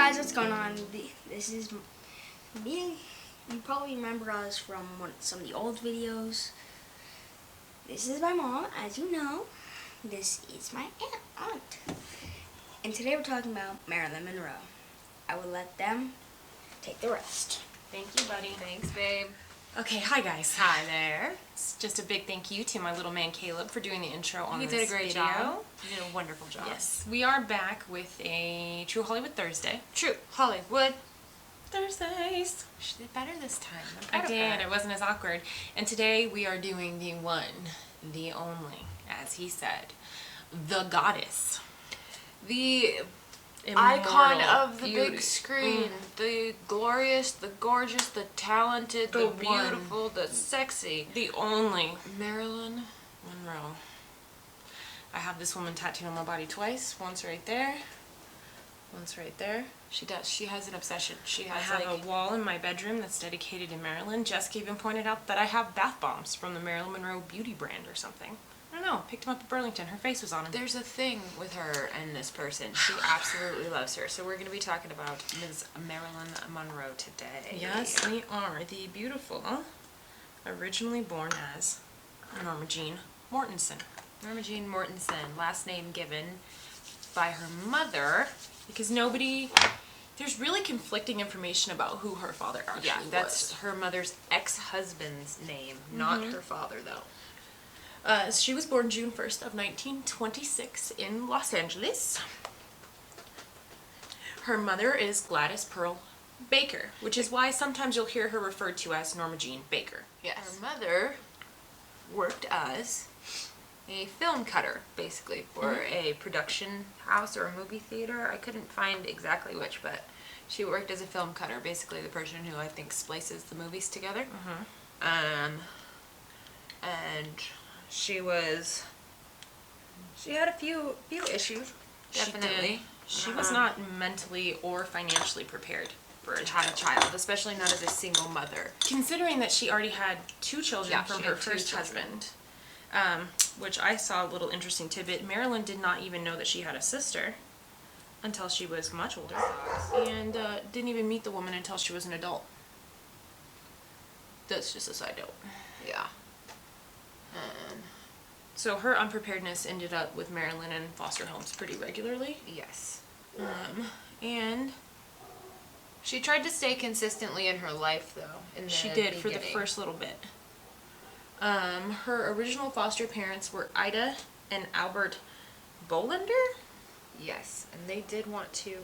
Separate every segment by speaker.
Speaker 1: guys, what's going on? This is me. You probably remember us from some of the old videos. This is my mom, as you know. This is my aunt. And today we're talking about Marilyn Monroe. I will let them take the rest.
Speaker 2: Thank you, buddy.
Speaker 3: Thanks, babe.
Speaker 2: Okay, hi guys.
Speaker 3: Hi there.
Speaker 2: It's just a big thank you to my little man Caleb for doing the intro on this
Speaker 3: You did a great
Speaker 2: video.
Speaker 3: job. You did a wonderful job.
Speaker 2: Yes, we are back with a True Hollywood Thursday.
Speaker 3: True Hollywood
Speaker 2: Thursdays.
Speaker 3: She did better this time.
Speaker 2: I did. It wasn't as awkward. And today we are doing the one, the only, as he said, the goddess.
Speaker 3: The
Speaker 2: Immortal
Speaker 3: icon of the
Speaker 2: beauty.
Speaker 3: big screen. The glorious, the gorgeous, the talented, the
Speaker 2: one.
Speaker 3: beautiful, the sexy.
Speaker 2: The only
Speaker 3: Marilyn
Speaker 2: Monroe. I have this woman tattooed on my body twice. Once right there. Once right there.
Speaker 3: She does. She has an obsession. She
Speaker 2: I
Speaker 3: has
Speaker 2: have a wall in my bedroom that's dedicated to Marilyn. Jessica even pointed out that I have bath bombs from the Marilyn Monroe beauty brand or something. I don't know. Picked them up at Burlington. Her face was on them.
Speaker 3: There's a thing with her and this person. She absolutely loves her. So we're going to be talking about Ms. Marilyn Monroe today.
Speaker 2: Yes, we are. The beautiful, originally born as Norma Jean Mortensen.
Speaker 3: Norma Jean Mortensen, last name given by her mother.
Speaker 2: Because there's really conflicting information about who her father actually
Speaker 3: Yeah, that's
Speaker 2: was.
Speaker 3: her mother's ex-husband's name, not her father, though.
Speaker 2: She was born June 1st of 1926 in Los Angeles. Her mother is Gladys Pearl Baker, which is why sometimes you'll hear her referred to as Norma Jean Baker.
Speaker 3: Yes. Her mother worked as a film cutter, basically, for a production house or a movie theater. I couldn't find exactly which, but she worked as a film cutter, basically the person who I think splices the movies together. And she had a few issues, definitely.
Speaker 2: She was not mentally or financially prepared for a
Speaker 3: To have a
Speaker 2: child.
Speaker 3: child, especially not as a single mother.
Speaker 2: Considering that she already had two children
Speaker 3: Yeah,
Speaker 2: from
Speaker 3: she
Speaker 2: her
Speaker 3: had two
Speaker 2: first
Speaker 3: children.
Speaker 2: husband, which I saw a little interesting tidbit. Marilyn did not even know that she had a sister until she was much older, and didn't even meet the woman until she was an adult. That's just a side note.
Speaker 3: Yeah.
Speaker 2: So her unpreparedness ended up with Marilyn in foster homes pretty regularly.
Speaker 3: Yes.
Speaker 2: And
Speaker 3: She tried to stay consistently in her life, though. In the
Speaker 2: she did for the
Speaker 3: beginning.
Speaker 2: first little bit. Her original foster parents were Ida and Albert Bolander,
Speaker 3: Yes, and they did want to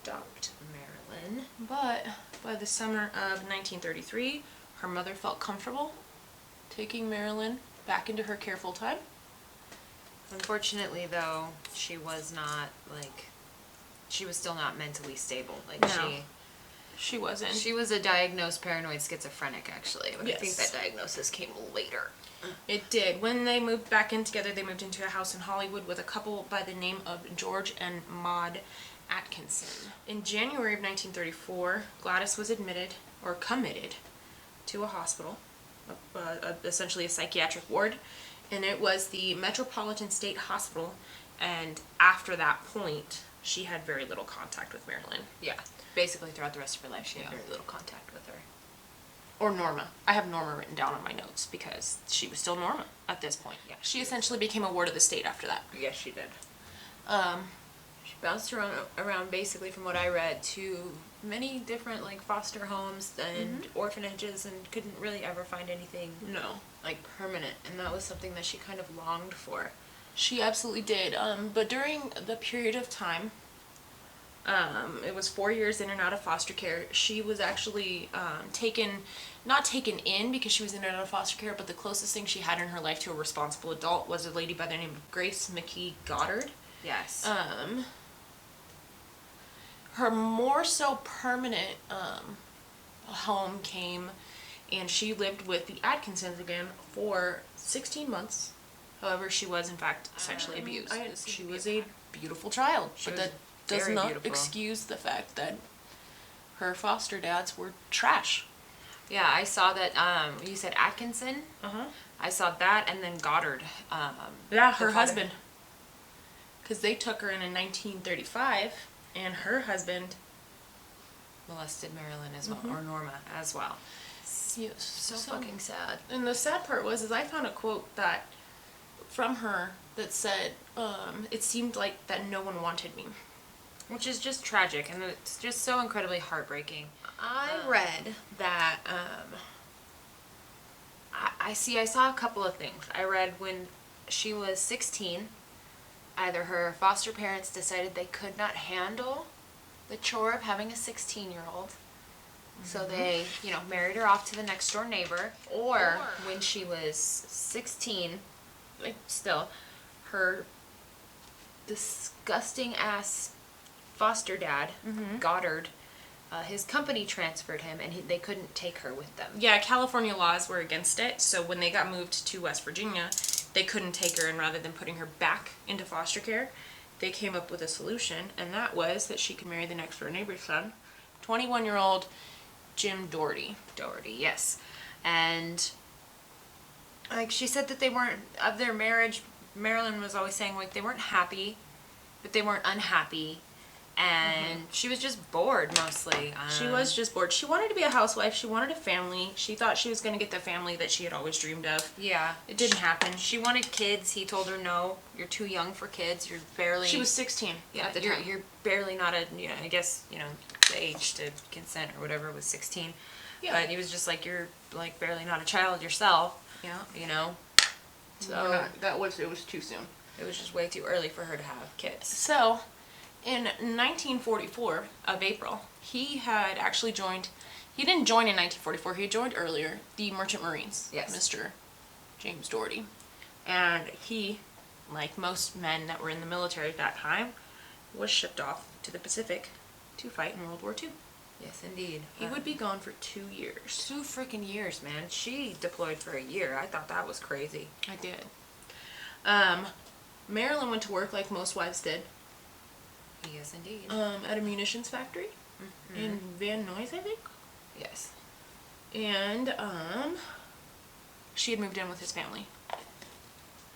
Speaker 3: adopt Marilyn.
Speaker 2: but by the summer of 1933, her mother felt comfortable taking Marilyn back into her care full time.
Speaker 3: Unfortunately, though, she was not, she was still not mentally stable.
Speaker 2: No. She wasn't.
Speaker 3: She was a diagnosed paranoid schizophrenic, actually. But I think
Speaker 2: Yes.
Speaker 3: that diagnosis came later.
Speaker 2: It did. When they moved back in together, they moved into a house in Hollywood with a couple by the name of George and Maud Atkinson. In January of 1934, Gladys was admitted, or committed, to a hospital, essentially a psychiatric ward, and it was the Metropolitan State Hospital, and after that point, she had very little contact with Marilyn.
Speaker 3: Yeah. Basically, throughout the rest of her life, she had very little contact with her.
Speaker 2: Or Norma. I have Norma written down on my notes because she was still Norma at this point.
Speaker 3: Yeah,
Speaker 2: She essentially became a ward of the state after that.
Speaker 3: Yes, she did. She bounced around basically, from what I read, to many different foster homes and orphanages, and couldn't really ever find anything
Speaker 2: No.
Speaker 3: permanent. And that was something that she kind of longed for.
Speaker 2: She absolutely did. But during the period of time, it was 4 years in and out of foster care. She was actually not taken in because she was in and out of foster care, but the closest thing she had in her life to a responsible adult was a lady by the name of Grace McKee Goddard.
Speaker 3: Yes.
Speaker 2: Her more so permanent home came, and she lived with the Atkinsons again for 16 months. However, she was in fact sexually abused. She was a beautiful child, but that does not excuse the fact that her foster dads were trash.
Speaker 3: Yeah, I saw that, you said Atkinson? I saw that, and then Goddard.
Speaker 2: Yeah, her husband. Because they took her in 1935, and her husband
Speaker 3: molested Marilyn as well, or Norma as well.
Speaker 2: Yes.
Speaker 3: So fucking sad.
Speaker 2: And the sad part was, is I found a quote that from her that said, it seemed like that no one wanted me.
Speaker 3: Which is just tragic, and it's just so incredibly heartbreaking. I read that, I saw a couple of things. I read when she was 16, either her foster parents decided they could not handle the chore of having a 16-year-old, so they, married her off to the next door neighbor, or when she was 16, like, still, her disgusting ass foster dad, Goddard, his company transferred him, and they couldn't take her with them.
Speaker 2: Yeah, California laws were against it, so when they got moved to West Virginia, they couldn't take her, and rather than putting her back into foster care, they came up with a solution, and that was that she could marry the next door neighbor's son, 21-year-old Jim Doherty.
Speaker 3: Doherty, yes. And, like, she said that they weren't, of their marriage, Marilyn was always saying, like, they weren't happy, but they weren't unhappy. And she was just bored, mostly.
Speaker 2: She was just bored. She wanted to be a housewife. She wanted a family. She thought she was going to get the family that she had always dreamed of.
Speaker 3: Yeah.
Speaker 2: It didn't happen.
Speaker 3: She wanted kids. He told her, no, you're too young for kids. You're barely...
Speaker 2: She was 16 at the time.
Speaker 3: You're barely not a, I guess, the age to consent or whatever was 16. Yeah. But he was just like, you're, like, barely not a child yourself.
Speaker 2: Yeah.
Speaker 3: So...
Speaker 2: it was too soon.
Speaker 3: It was just way too early for her to have kids.
Speaker 2: So... in 1944 of April, he had actually joined, he didn't join in 1944, he joined earlier, the Merchant Marines,
Speaker 3: yes.
Speaker 2: Mr. James Doherty. And he, like most men that were in the military at that time, was shipped off to the Pacific to fight in World War II.
Speaker 3: Yes, indeed.
Speaker 2: He would be gone for 2 years.
Speaker 3: 2 freaking years, man. She deployed for a year. I thought that was crazy.
Speaker 2: I did. Marilyn went to work like most wives did.
Speaker 3: Yes, indeed.
Speaker 2: At a munitions factory in Van Nuys, I think.
Speaker 3: Yes.
Speaker 2: And she had moved in with his family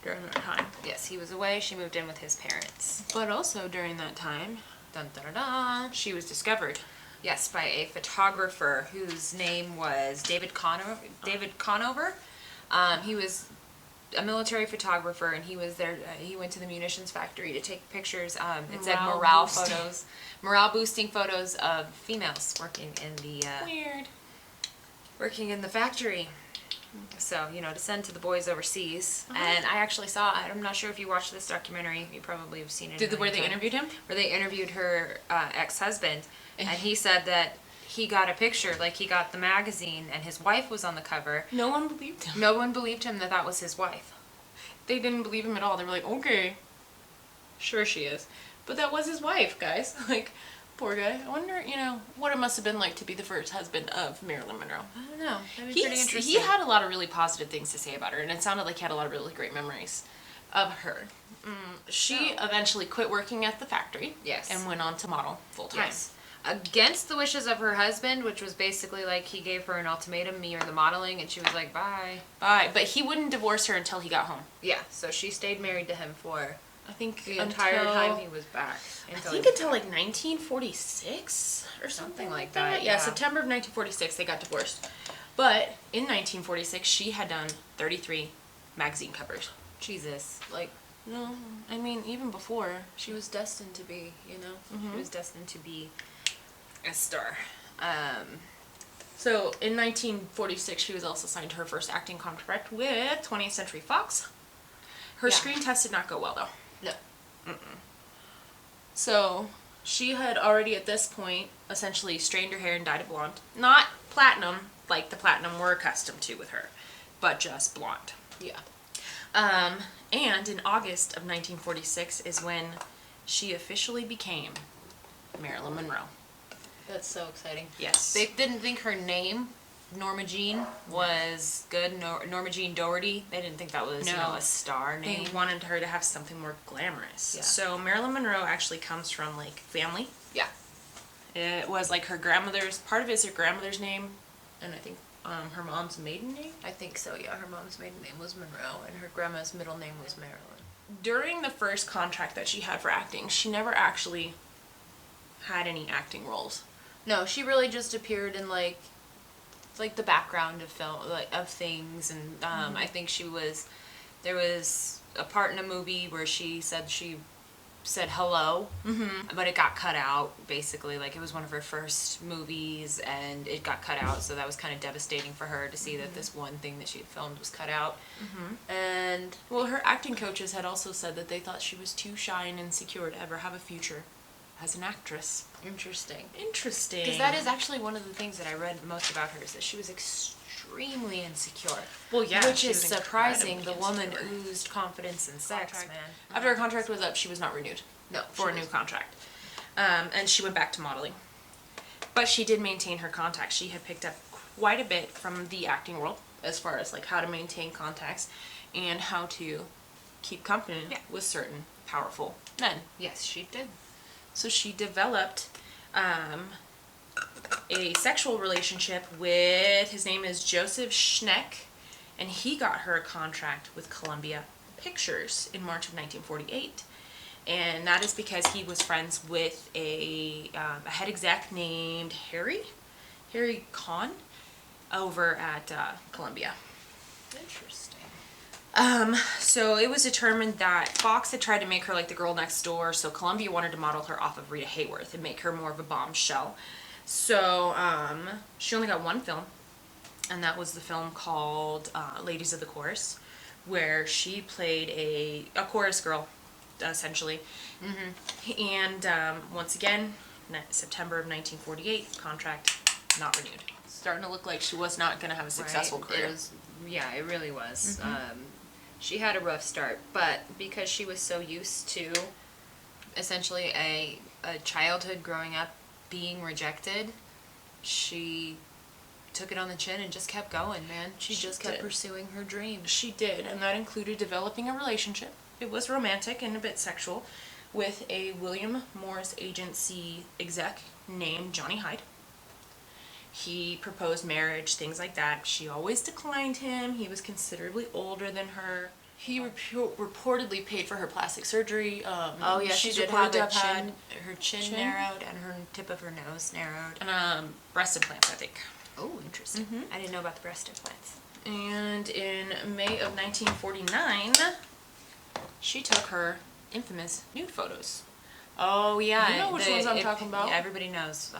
Speaker 2: during that time.
Speaker 3: Yes, he was away. She moved in with his parents.
Speaker 2: But also during that time,
Speaker 3: dun dun dun,
Speaker 2: she was discovered.
Speaker 3: Yes, by a photographer whose name was David Conover. He was a military photographer, and he was there. He went to the munitions factory to take pictures. It said morale boosting photos of females working in the working in the factory. So, to send to the boys overseas. And I actually saw, I'm not sure if you watched this documentary, you probably have seen it.
Speaker 2: Where they interviewed him?
Speaker 3: Where they interviewed her ex-husband, and he said that he got a picture, like he got the magazine, and his wife was on the cover.
Speaker 2: No one believed him.
Speaker 3: No one believed him that was his wife.
Speaker 2: They didn't believe him at all. They were like, okay, sure she is. But that was his wife, guys. Like, poor guy. I wonder, what it must have been like to be the first husband of Marilyn Monroe.
Speaker 3: I don't know. That'd be pretty interesting.
Speaker 2: He had a lot of really positive things to say about her, and it sounded like he had a lot of really great memories of her. She eventually quit working at the factory.
Speaker 3: Yes. And
Speaker 2: went on to model full time.
Speaker 3: Yes. Against the wishes of her husband, which was basically like he gave her an ultimatum, me or the modeling, and she was like, bye.
Speaker 2: Bye. But he wouldn't divorce her until he got home.
Speaker 3: Yeah, so she stayed married to him for,
Speaker 2: I think,
Speaker 3: the entire time he was back.
Speaker 2: Until 1946 or something like that. Yeah, September of 1946 they got divorced. But in 1946 she had done 33 magazine covers.
Speaker 3: Jesus.
Speaker 2: No, I mean, even before.
Speaker 3: She was destined to be, She was destined to be a star.
Speaker 2: So in 1946, she was also signed to her first acting contract with 20th Century Fox. Her screen test did not go well, though.
Speaker 3: No.
Speaker 2: So she had already, at this point, essentially strained her hair and dyed it blonde. Not platinum, like the platinum we're accustomed to with her, but just blonde.
Speaker 3: Yeah.
Speaker 2: And in August of 1946 is when she officially became Marilyn Monroe.
Speaker 3: That's so exciting.
Speaker 2: Yes.
Speaker 3: They didn't think her name, Norma Jean, was good. Norma Jean Doherty. They didn't think that was, a star name.
Speaker 2: They wanted her to have something more glamorous.
Speaker 3: Yeah.
Speaker 2: So Marilyn Monroe actually comes from, family.
Speaker 3: Yeah.
Speaker 2: It was, her grandmother's, part of it is her grandmother's name, and I think her mom's maiden name?
Speaker 3: I think so, yeah. Her mom's maiden name was Monroe, and her grandma's middle name was Marilyn.
Speaker 2: During the first contract that she had for acting, she never actually had any acting roles.
Speaker 3: No, she really just appeared in like the background of film, like of things, and I think there was a part in a movie where she said hello, but it got cut out, basically. Like, it was one of her first movies, and it got cut out, so that was kind of devastating for her to see that this one thing that she had filmed was cut out. And,
Speaker 2: Well, her acting coaches had also said that they thought she was too shy and insecure to ever have a future as an actress.
Speaker 3: interesting.
Speaker 2: Interesting.
Speaker 3: Because that is actually one of the things that I read most about her, is that she was extremely insecure.
Speaker 2: Well, yeah,
Speaker 3: Which
Speaker 2: she
Speaker 3: is
Speaker 2: was
Speaker 3: surprising. The
Speaker 2: incredibly
Speaker 3: woman
Speaker 2: insecure.
Speaker 3: oozed confidence and sex, man.
Speaker 2: After her contract was up, she was not renewed.
Speaker 3: No,
Speaker 2: For a new contract. And she went back to modeling. But she did maintain her contacts. She had picked up quite a bit from the acting world as far as like how to maintain contacts and how to keep company with certain powerful men.
Speaker 3: Yes, she did.
Speaker 2: So she developed a sexual relationship with, his name is Joseph Schneck, and he got her a contract with Columbia Pictures in March of 1948. And that is because he was friends with a head exec named Harry Kahn over at Columbia.
Speaker 3: Interesting.
Speaker 2: So it was determined that Fox had tried to make her like the girl next door, so Columbia wanted to model her off of Rita Hayworth and make her more of a bombshell. So she only got one film, and that was the film called Ladies of the Chorus, where she played a chorus girl, essentially. And once again, September of 1948, contract not renewed. Starting to look like she was not going to have a successful career.
Speaker 3: It really was. She had a rough start, but because she was so used to essentially a childhood growing up being rejected, she took it on the chin and just kept going, man. She just kept pursuing her dreams.
Speaker 2: She did, and that included developing a relationship. It was romantic and a bit sexual with a William Morris Agency exec named Johnny Hyde. He proposed marriage, things like that. She always declined him. He was considerably older than her. He reportedly paid for her plastic surgery.
Speaker 3: She did have her chin narrowed and her tip of her nose narrowed.
Speaker 2: And breast implants, I think.
Speaker 3: Oh, interesting. I didn't know about the breast implants.
Speaker 2: And in May of 1949, she took her infamous nude photos.
Speaker 3: Oh, yeah.
Speaker 2: You know which ones I'm talking about?
Speaker 3: Yeah, everybody knows.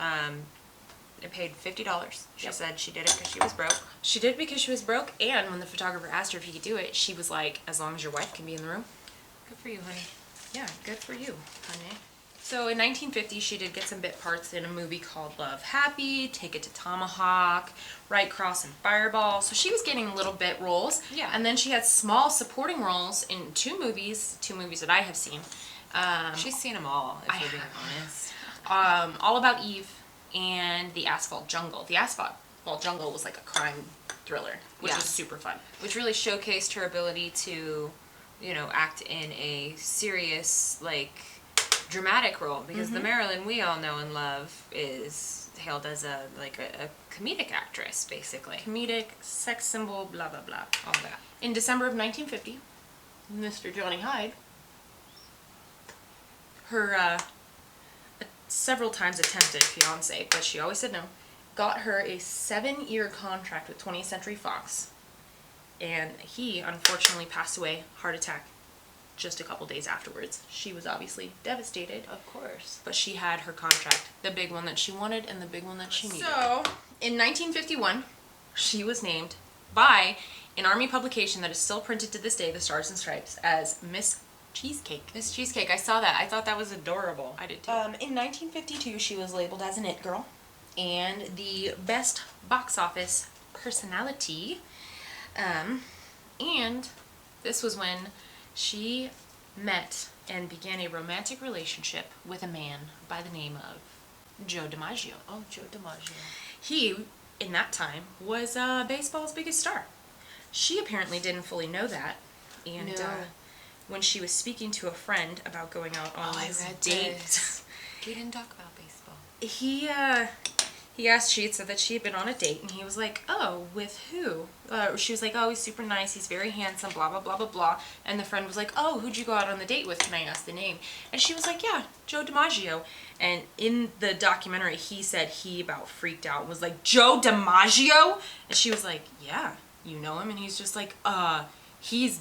Speaker 3: They paid $50. She said she did it because she was broke.
Speaker 2: She did because she was broke, and when the photographer asked her if he could do it, she was like, as long as your wife can be in the room.
Speaker 3: Good for you, honey.
Speaker 2: Yeah, good for you, honey. So in 1950, she did get some bit parts in a movie called Love Happy, Take It to Tomahawk, Right Cross, and Fireball. So she was getting little bit roles.
Speaker 3: Yeah.
Speaker 2: And then she had small supporting roles in two movies that I have seen.
Speaker 3: She's seen them all, if we're being honest.
Speaker 2: All About Eve and The Asphalt Jungle. The Asphalt Jungle was like a crime thriller, which was super fun.
Speaker 3: Which really showcased her ability to, act in a serious, dramatic role. Because the Marilyn we all know and love is hailed as a comedic actress, basically.
Speaker 2: Comedic, sex symbol, blah, blah, blah.
Speaker 3: All that.
Speaker 2: In December of 1950, Mr. Johnny Hyde, her several times attempted fiance, but she always said no, got her a 7-year contract with 20th Century Fox. And he, unfortunately, passed away, heart attack, just a couple days afterwards. She was obviously devastated.
Speaker 3: Of course.
Speaker 2: But she had her contract, the big one that she wanted and the big one that she needed.
Speaker 3: So,
Speaker 2: in 1951, she was named by an Army publication that is still printed to this day, the Stars and Stripes, as Miss Cheesecake.
Speaker 3: Miss Cheesecake, I saw that. I thought that was adorable.
Speaker 2: I did too. In 1952, she was labeled as an It Girl and the best box office personality. And this was when she met and began a romantic relationship with a man by the name of Joe DiMaggio.
Speaker 3: Oh, Joe DiMaggio.
Speaker 2: He, in that time, was baseball's biggest star. She apparently didn't fully know that. And when she was speaking to a friend about going out on this date,
Speaker 3: We didn't talk about baseball.
Speaker 2: he asked, she had said that she had been on a date, and he was like, oh, with who? She was like, oh, he's super nice, he's very handsome, blah, blah, blah, blah, blah. And the friend was like, oh, who'd you go out on the date with? Can I ask the name? And she was like, yeah, Joe DiMaggio. And in the documentary, he said he about freaked out and was like, Joe DiMaggio? And she was like, yeah, you know him? And he's just like, he's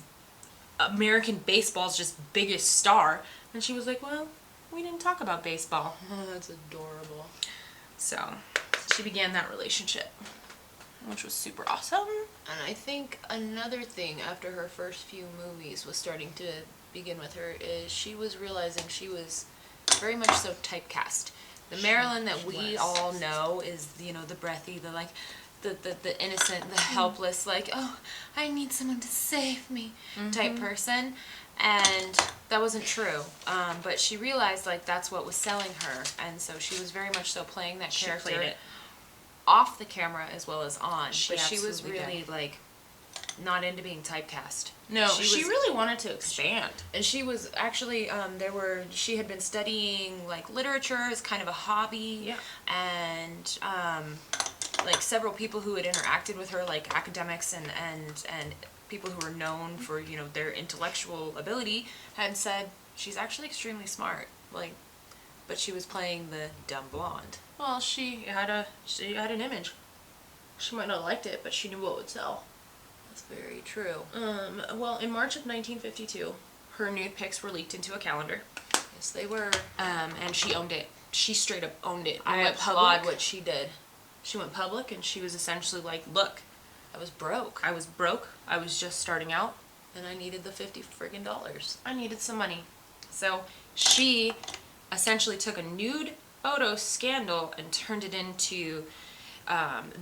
Speaker 2: American baseball's just biggest star. And she was like, well, we didn't talk about baseball.
Speaker 3: Oh, that's adorable.
Speaker 2: So she began that relationship, which was super awesome.
Speaker 3: And I think another thing after her first few movies was starting to begin with her is she was realizing she was very much so typecast. The Marilyn that we all know is, you know, the breathy, the like, the innocent, the helpless, like, oh, I need someone to save me type person. And that wasn't true. But she realized, like, that's what was selling her. And so she was very much so playing that character.
Speaker 2: She played it
Speaker 3: off the camera as well as on. But she was
Speaker 2: absolutely
Speaker 3: really, like, not into being typecast.
Speaker 2: No, she really wanted to expand.
Speaker 3: And she was actually, she had been studying, like, literature as kind of a hobby.
Speaker 2: Yeah.
Speaker 3: And, like, several people who had interacted with her, like academics and people who were known for, you know, their intellectual ability, had said she's actually extremely smart. Like, but she was playing the dumb blonde.
Speaker 2: Well, she had an image. She might not have liked it, but she knew what would sell.
Speaker 3: That's very true.
Speaker 2: Well, in March of 1952, her nude pics were leaked into a calendar.
Speaker 3: Yes, they were.
Speaker 2: And she owned it. She straight up owned it.
Speaker 3: I applaud what she did.
Speaker 2: She went public, and she was essentially like, look,
Speaker 3: I was broke.
Speaker 2: I was broke. I was just starting out.
Speaker 3: And I needed the $50 friggin' dollars.
Speaker 2: I needed some money. So she essentially took a nude photo scandal and turned it into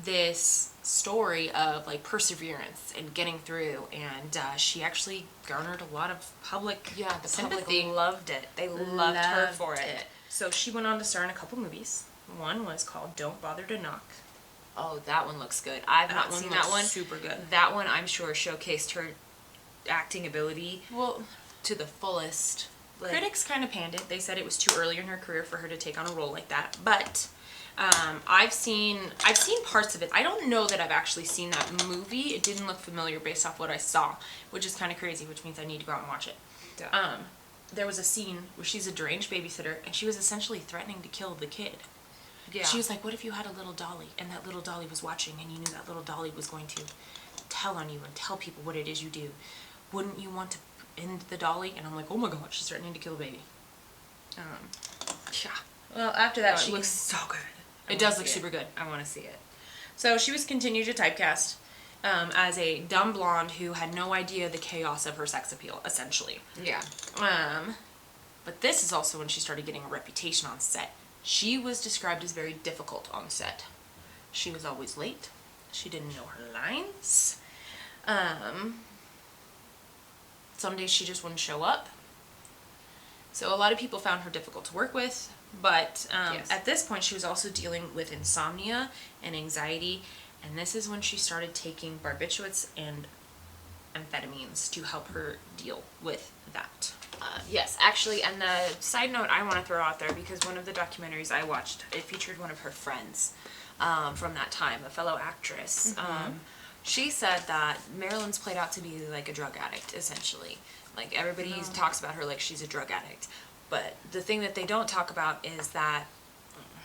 Speaker 2: this story of, like, perseverance and getting through. And she actually garnered a lot of public sympathy.
Speaker 3: Public loved it. They loved her for it.
Speaker 2: So she went on to star in a couple movies. One was called Don't Bother to Knock.
Speaker 3: Oh, that one looks good. I've not seen that one.
Speaker 2: Super good.
Speaker 3: That one, I'm sure, showcased her acting ability
Speaker 2: Well,
Speaker 3: to the fullest. Like,
Speaker 2: critics kind of panned it. They said it was too early in her career for her to take on a role like that. But I've seen parts of it. I don't know that I've actually seen that movie. It didn't look familiar based off what I saw, which is kind of crazy, which means I need to go out and watch it.
Speaker 3: Yeah.
Speaker 2: There was a scene where she's a deranged babysitter, and she was essentially threatening to kill the kid.
Speaker 3: Yeah.
Speaker 2: She was like, what if you had a little dolly, and that little dolly was watching, and you knew that little dolly was going to tell on you and tell people what it is you do? Wouldn't you want to end the dolly? And I'm like, oh my god, she's threatening to kill a baby. Yeah. Well, after that,
Speaker 3: It looks so good.
Speaker 2: It does look super good.
Speaker 3: I want to see it.
Speaker 2: So she was continued to typecast as a dumb blonde who had no idea the chaos of her sex appeal, essentially.
Speaker 3: Yeah.
Speaker 2: But this is also when she started getting a reputation on set. She was described as very difficult on set. She was always late. She didn't know her lines. Some days she just wouldn't show up. So a lot of people found her difficult to work with. But
Speaker 3: Yes.
Speaker 2: at this point, she was also dealing with insomnia and anxiety. And this is when she started taking barbiturates and amphetamines to help her deal with that.
Speaker 3: Yes, actually, and the side note I want to throw out there, because one of the documentaries I watched, it featured one of her friends from that time, a fellow actress. She said that Marilyn's played out to be like a drug addict, essentially. Like, everybody talks about her like she's a drug addict. But the thing that they don't talk about is that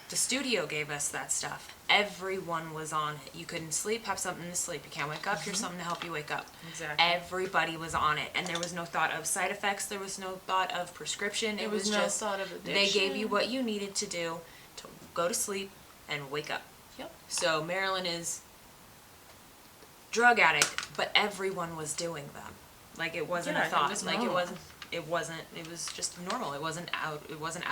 Speaker 3: the studio gave us that stuff. Everyone was on it. You couldn't sleep, have something to sleep. You can't wake up, here's something to help you wake up.
Speaker 2: Exactly.
Speaker 3: Everybody was on it. And there was no thought of side effects. There was no thought of prescription. It was
Speaker 2: no
Speaker 3: just,
Speaker 2: thought of addiction.
Speaker 3: they gave you what you needed to do to go to sleep and wake up.
Speaker 2: Yep.
Speaker 3: So Marilyn is drug addict, but everyone was doing them. Like, it wasn't
Speaker 2: Yeah,
Speaker 3: a thought.
Speaker 2: it was
Speaker 3: Like,
Speaker 2: normal.
Speaker 3: it was just normal. It wasn't out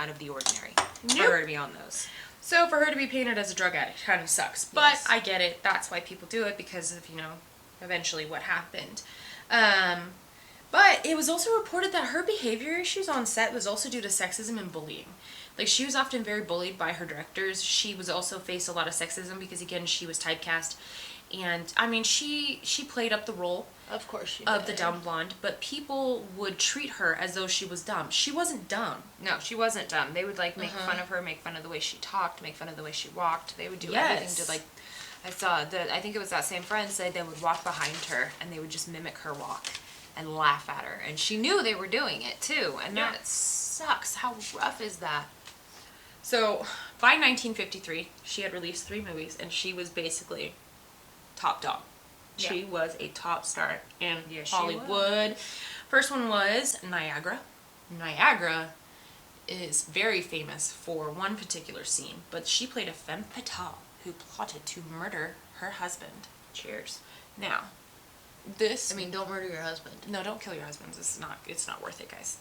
Speaker 3: of the ordinary
Speaker 2: Nope.
Speaker 3: for her to be on those.
Speaker 2: So for her to be painted as a drug addict kind of sucks. But
Speaker 3: Yes.
Speaker 2: I get it. That's why people do it, because of, you know, eventually what happened. But it was also reported that her behavior issues on set was also due to sexism and bullying. Like, she was often very bullied by her directors. She was also faced a lot of sexism because, again, she was typecast. And I mean, she played up the role
Speaker 3: Of course she
Speaker 2: of the dumb blonde, but people would treat her as though she was dumb. She wasn't dumb.
Speaker 3: No, she wasn't dumb. They would like make fun of her, make fun of the way she talked, make fun of the way she walked. They would do everything to like. I think it was that same friend said they would walk behind her and they would just mimic her walk and laugh at her, and she knew they were doing it too, and that sucks. How rough is that?
Speaker 2: So by 1953, she had released 3 movies, and she was basically top dog.
Speaker 3: Yeah.
Speaker 2: She was a top star in
Speaker 3: Yes, she
Speaker 2: Hollywood. First one was Niagara. Niagara is very famous for one particular scene, but she played a femme fatale who plotted to murder her husband. Cheers. Now, this...
Speaker 3: I mean, don't murder your husband.
Speaker 2: No, don't kill your husbands. It's not worth it, guys.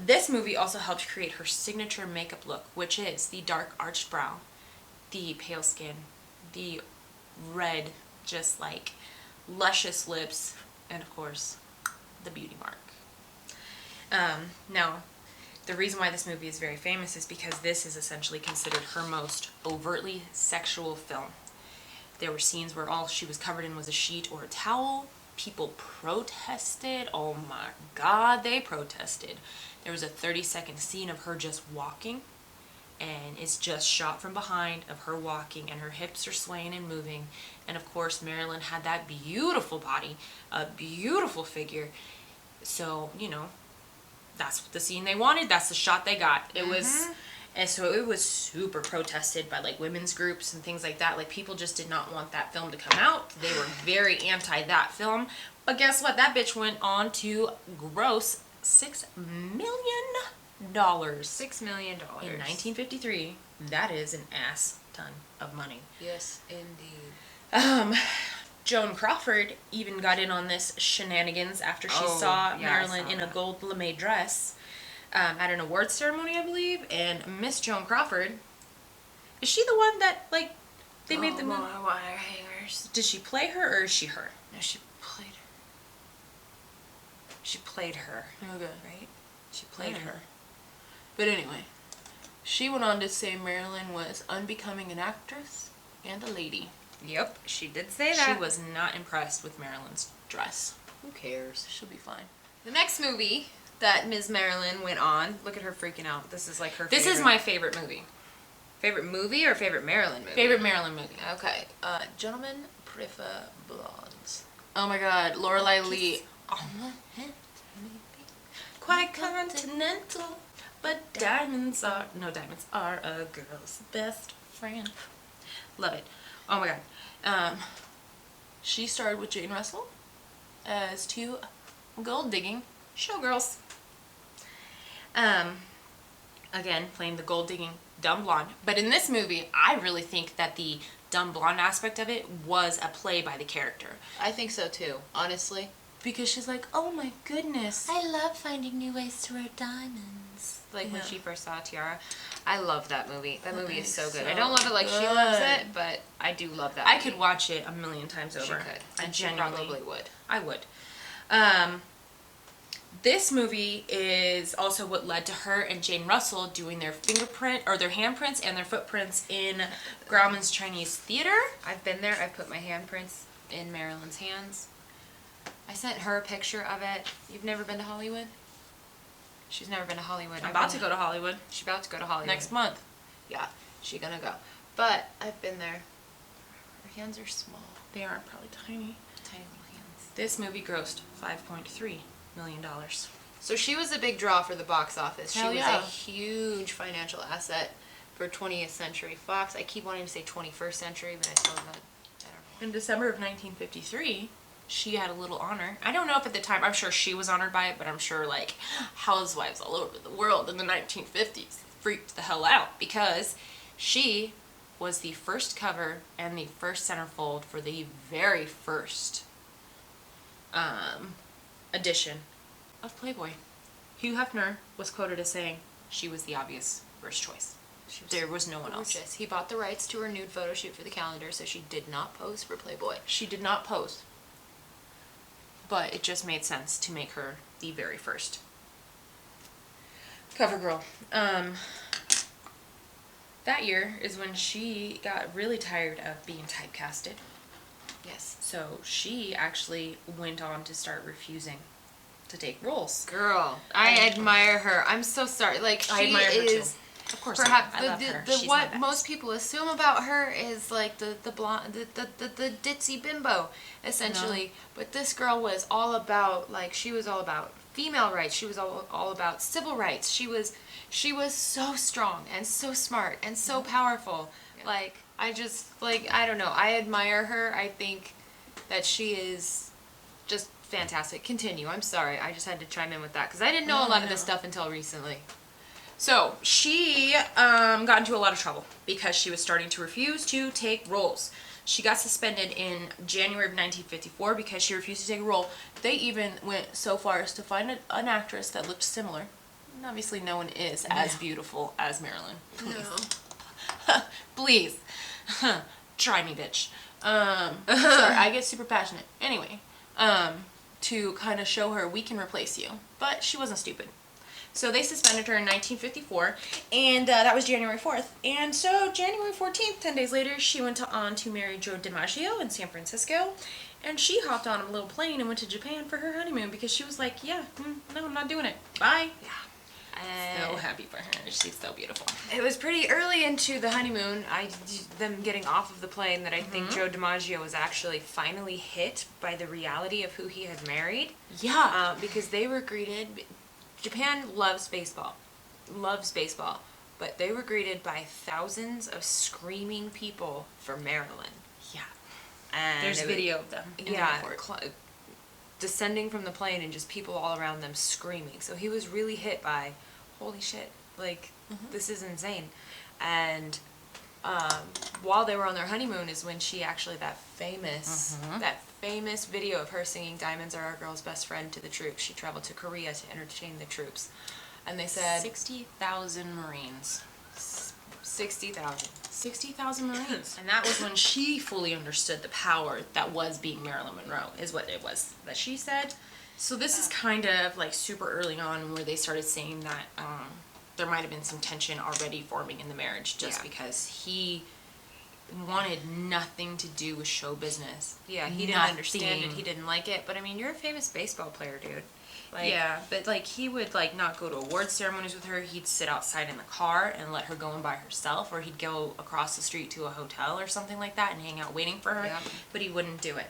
Speaker 2: This movie also helped create her signature makeup look, which is the dark arched brow, the pale skin, the red, just like luscious lips, and of course, the beauty mark. Now, the reason why this movie is very famous is because this is essentially considered her most overtly sexual film. There were scenes where all she was covered in was a sheet or a towel. People protested. Oh my God, they protested. There was a 30-second scene of her just walking, and it's just shot from behind of her walking, and her hips are swaying and moving. And of course, Marilyn had that beautiful body, a beautiful figure. So, you know, that's the scene they wanted. That's the shot they got. It was... And so it was super protested by like women's groups and things like that. Like people just did not want that film to come out. They were very anti that film. But guess what? That bitch went on to gross $6 million.
Speaker 3: $6 million.
Speaker 2: In 1953. That is an ass ton of money.
Speaker 3: Yes, indeed.
Speaker 2: Joan Crawford even got in on this shenanigans after she saw Marilyn in a gold lame dress. At an awards ceremony, I believe, and Miss Joan Crawford, is she the one that, like, they made the movie?
Speaker 3: More wire hangers.
Speaker 2: Did she play her, or is she her?
Speaker 3: No, she played her. She played her.
Speaker 2: Okay.
Speaker 3: Right?
Speaker 2: She played her. But anyway, she went on to say Marilyn was unbecoming an actress and a lady.
Speaker 3: Yep, she did say that.
Speaker 2: She was not impressed with Marilyn's dress.
Speaker 3: Who cares?
Speaker 2: She'll be fine.
Speaker 3: The next movie that Ms. Marilyn went on, look at her freaking out. This is like her
Speaker 2: This is my favorite movie.
Speaker 3: favorite movie or favorite Marilyn movie?
Speaker 2: Favorite Marilyn movie.
Speaker 3: Okay. Gentlemen prefer blondes.
Speaker 2: Oh my God, Lorelai Lee.
Speaker 3: On the head,
Speaker 2: Quite continental, but diamonds are a girl's best friend. Love it. Oh my God. She starred with Jane Russell as 2 gold digging showgirls. Again, playing the gold digging dumb blonde. But in this movie, I really think that the dumb blonde aspect of it was a play by the character.
Speaker 3: I think so too, honestly.
Speaker 2: Because she's like, oh my goodness.
Speaker 3: I love finding new ways to wear diamonds. Like when she first saw Tiara. I love that movie. That movie is so good. I don't love it like she loves it, but I do love that movie.
Speaker 2: I could watch it a million times over.
Speaker 3: She could.
Speaker 2: I
Speaker 3: She
Speaker 2: genuinely
Speaker 3: probably would.
Speaker 2: I would. This movie is also what led to her and Jane Russell doing their fingerprint or their handprints and their footprints in Grauman's Chinese Theater.
Speaker 3: I've been there. I've put my handprints in Marilyn's hands. I sent her a picture of it. You've never been to Hollywood? She's never been to Hollywood.
Speaker 2: I'm about to go to Hollywood
Speaker 3: She's about to go to Hollywood.
Speaker 2: next month.
Speaker 3: Yeah, she's gonna go. But I've been there. Her hands are small.
Speaker 2: They are probably tiny.
Speaker 3: Tiny little hands.
Speaker 2: This movie grossed $5.3 million.
Speaker 3: So she was a big draw for the box office.
Speaker 2: Hell
Speaker 3: She was
Speaker 2: yeah.
Speaker 3: a huge financial asset for 20th Century Fox. I keep wanting to say 21st Century, but I still don't know.
Speaker 2: In December of 1953, she had a little honor. I don't know if at the time, I'm sure she was honored by it, but I'm sure like housewives all over the world in the 1950s freaked the hell out because she was the first cover and the first centerfold for the very first edition of Playboy. Hugh Hefner was quoted as saying she was the obvious first choice. There was no one else.
Speaker 3: He bought the rights to her nude photo shoot for the calendar, so she did not pose for Playboy.
Speaker 2: She did not pose. But it just made sense to make her the very first cover girl. That year is when she got really tired of being typecasted.
Speaker 3: Yes.
Speaker 2: So she actually went on to start refusing to take roles.
Speaker 3: Girl, I admire her. I'm so sorry. Like, she
Speaker 2: I admire her too.
Speaker 3: is
Speaker 2: Of course,
Speaker 3: perhaps
Speaker 2: I love her.
Speaker 3: the
Speaker 2: She's my
Speaker 3: what
Speaker 2: best.
Speaker 3: most people assume about her is like the blonde, the ditzy bimbo, essentially.
Speaker 2: No.
Speaker 3: But this girl was all about, like, she was all about female rights. She was all about civil rights. She was so strong and so smart and so powerful.
Speaker 2: Yeah.
Speaker 3: Like, I just, like, I don't know. I admire her. I think that she is just fantastic. Continue. I'm sorry. I just had to chime in with that because I didn't know a lot of this stuff until recently.
Speaker 2: So she got into a lot of trouble because she was starting to refuse to take roles. She got suspended in January of 1954 because she refused to take a role. They even went so far as to find an actress that looked similar. And obviously no one is as beautiful as Marilyn.
Speaker 3: No.
Speaker 2: Please. Try me, bitch. Sorry, I get super passionate. Anyway, to kind of show her we can replace you. But she wasn't stupid. So they suspended her in 1954, and that was January 4th. And so January 14th, 10 days later, she went on to marry Joe DiMaggio in San Francisco. And she hopped on a little plane and went to Japan for her honeymoon because she was like, yeah, no, I'm not doing it. Bye.
Speaker 3: Yeah.
Speaker 2: So happy for her. She's so beautiful.
Speaker 3: It was pretty early into the honeymoon, them getting off of the plane, that I think Joe DiMaggio was actually finally hit by the reality of who he had married.
Speaker 2: Yeah.
Speaker 3: Because they were greeted... Japan loves baseball, but they were greeted by thousands of screaming people for Marilyn.
Speaker 2: Yeah.
Speaker 3: And
Speaker 2: There's video of them in the
Speaker 3: yeah,
Speaker 2: airport.
Speaker 3: descending from the plane and just people all around them screaming. So he was really hit by, holy shit, like, this is insane. And while they were on their honeymoon is when she actually, that famous video of her singing "Diamonds Are Our Girl's Best Friend" to the troops. She traveled to Korea to entertain the troops. And they said...
Speaker 2: 60,000 Marines.
Speaker 3: 60,000.
Speaker 2: 60,000 Marines. And that was when she fully understood the power that was being Marilyn Monroe, is what it was that she said. So this is kind of like super early on where they started saying that there might have been some tension already forming in the marriage just because he wanted nothing to do with show business.
Speaker 3: Yeah, he didn't understand it. He didn't like it. But I mean, you're a famous baseball player, dude. Like,
Speaker 2: yeah, but like he would like not go to award ceremonies with her. He'd sit outside in the car and let her go in by herself, or he'd go across the street to a hotel or something like that and hang out waiting for her.
Speaker 3: Yeah.
Speaker 2: But he wouldn't do it.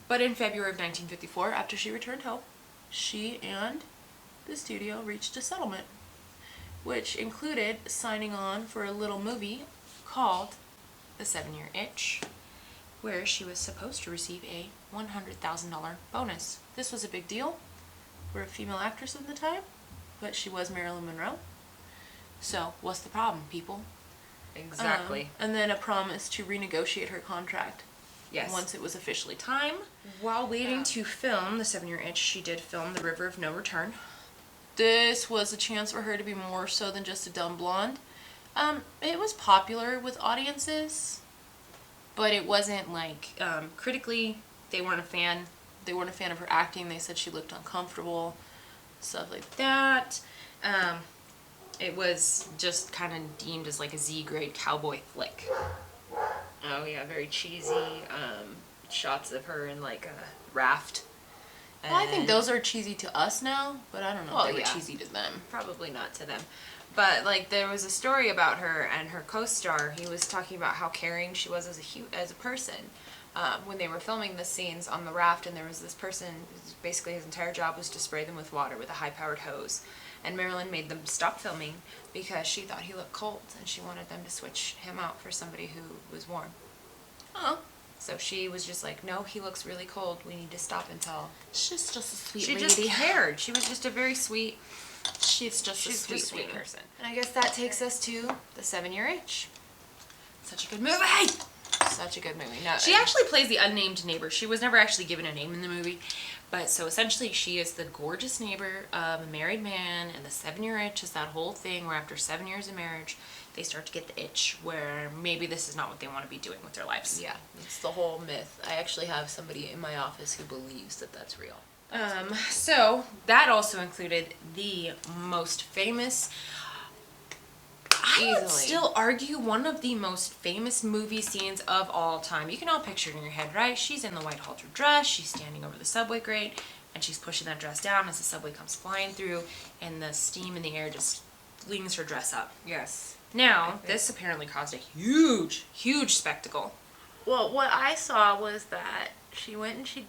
Speaker 2: But in February of 1954, after she returned home, she and the studio reached a settlement, which included signing on for a little movie called The 7-Year Itch, where she was supposed to receive a $100,000 bonus. This was a big deal for a female actress at the time, but she was Marilyn Monroe. So, what's the problem, people?
Speaker 3: exactly.
Speaker 2: And then a promise to renegotiate her contract.
Speaker 3: Yes.
Speaker 2: Once it was officially time. While waiting to film The 7-Year Itch, she did film The River of No Return. This was a chance for her to be more so than just a dumb blonde. It was popular with audiences, but it wasn't like, critically, they weren't a fan. They weren't a fan of her acting. They said she looked uncomfortable, stuff like that. It was just kind of deemed as like a Z-grade cowboy flick.
Speaker 3: Oh yeah, very cheesy shots of her in like a raft.
Speaker 2: Well, I think those are cheesy to us now, but I don't know if they were cheesy to them.
Speaker 3: Probably not to them. But like there was a story about her and her co-star. He was talking about how caring she was as a person. When they were filming the scenes on the raft, and there was this person, basically his entire job was to spray them with water with a high-powered hose. And Marilyn made them stop filming because she thought he looked cold, and she wanted them to switch him out for somebody who was warm.
Speaker 2: Oh.
Speaker 3: So she was just like, no, he looks really cold. We need to stop until...
Speaker 2: She's just a sweet
Speaker 3: She
Speaker 2: lady.
Speaker 3: just cared. She was just a very sweet...
Speaker 2: She's just a sweet lady.
Speaker 3: person. And I guess that takes us to The 7-Year Itch.
Speaker 2: Such a good movie!
Speaker 3: Such a good movie. No,
Speaker 2: She actually plays the unnamed neighbor. She was never actually given a name in the movie. But so essentially she is the gorgeous neighbor of a married man, and the 7-year itch is that whole thing where after 7 years of marriage, they start to get the itch where maybe this is not what they want to be doing with their lives.
Speaker 3: Yeah, it's the whole myth. I actually have somebody in my office who believes that that's real.
Speaker 2: So that also included the most famous... I would still argue one of the most famous movie scenes of all time. You can all picture it in your head, right? She's in the white halter dress, she's standing over the subway grate, and she's pushing that dress down as the subway comes flying through, and the steam in the air just flings her dress up.
Speaker 3: Yes.
Speaker 2: Now, this apparently caused a huge, huge spectacle.
Speaker 3: Well, what I saw was that she went and she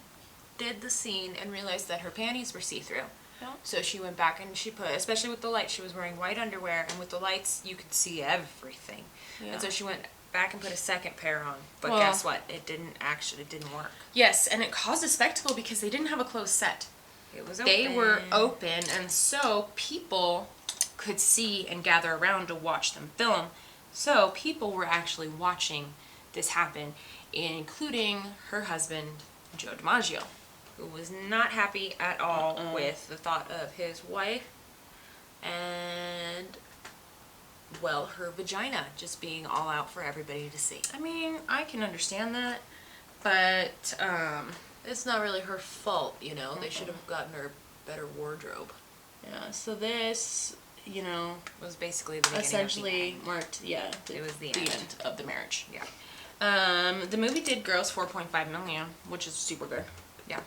Speaker 3: did the scene and realized that her panties were see-through.
Speaker 2: Yeah.
Speaker 3: So she went back and she put, especially with the lights, she was wearing white underwear, and with the lights you could see everything.
Speaker 2: Yeah.
Speaker 3: And so she went back and put a second pair on. But
Speaker 2: Well,
Speaker 3: guess what? It didn't work.
Speaker 2: Yes, and it caused a spectacle because they didn't have a closed set.
Speaker 3: It was open.
Speaker 2: They were open, and so people could see and gather around to watch them film. So people were actually watching this happen, including her husband, Joe DiMaggio,
Speaker 3: who was not happy at all with the thought of his wife and, well, her vagina just being all out for everybody to see.
Speaker 2: I mean, I can understand that, but
Speaker 3: It's not really her fault, you know. They should have gotten her better wardrobe.
Speaker 2: yeah. So this, you know,
Speaker 3: It was basically the beginning
Speaker 2: essentially
Speaker 3: of the end.
Speaker 2: marked
Speaker 3: It was the end.
Speaker 2: of the marriage.
Speaker 3: Yeah.
Speaker 2: The movie did gross $4.5 million, which is super good.
Speaker 3: Yeah.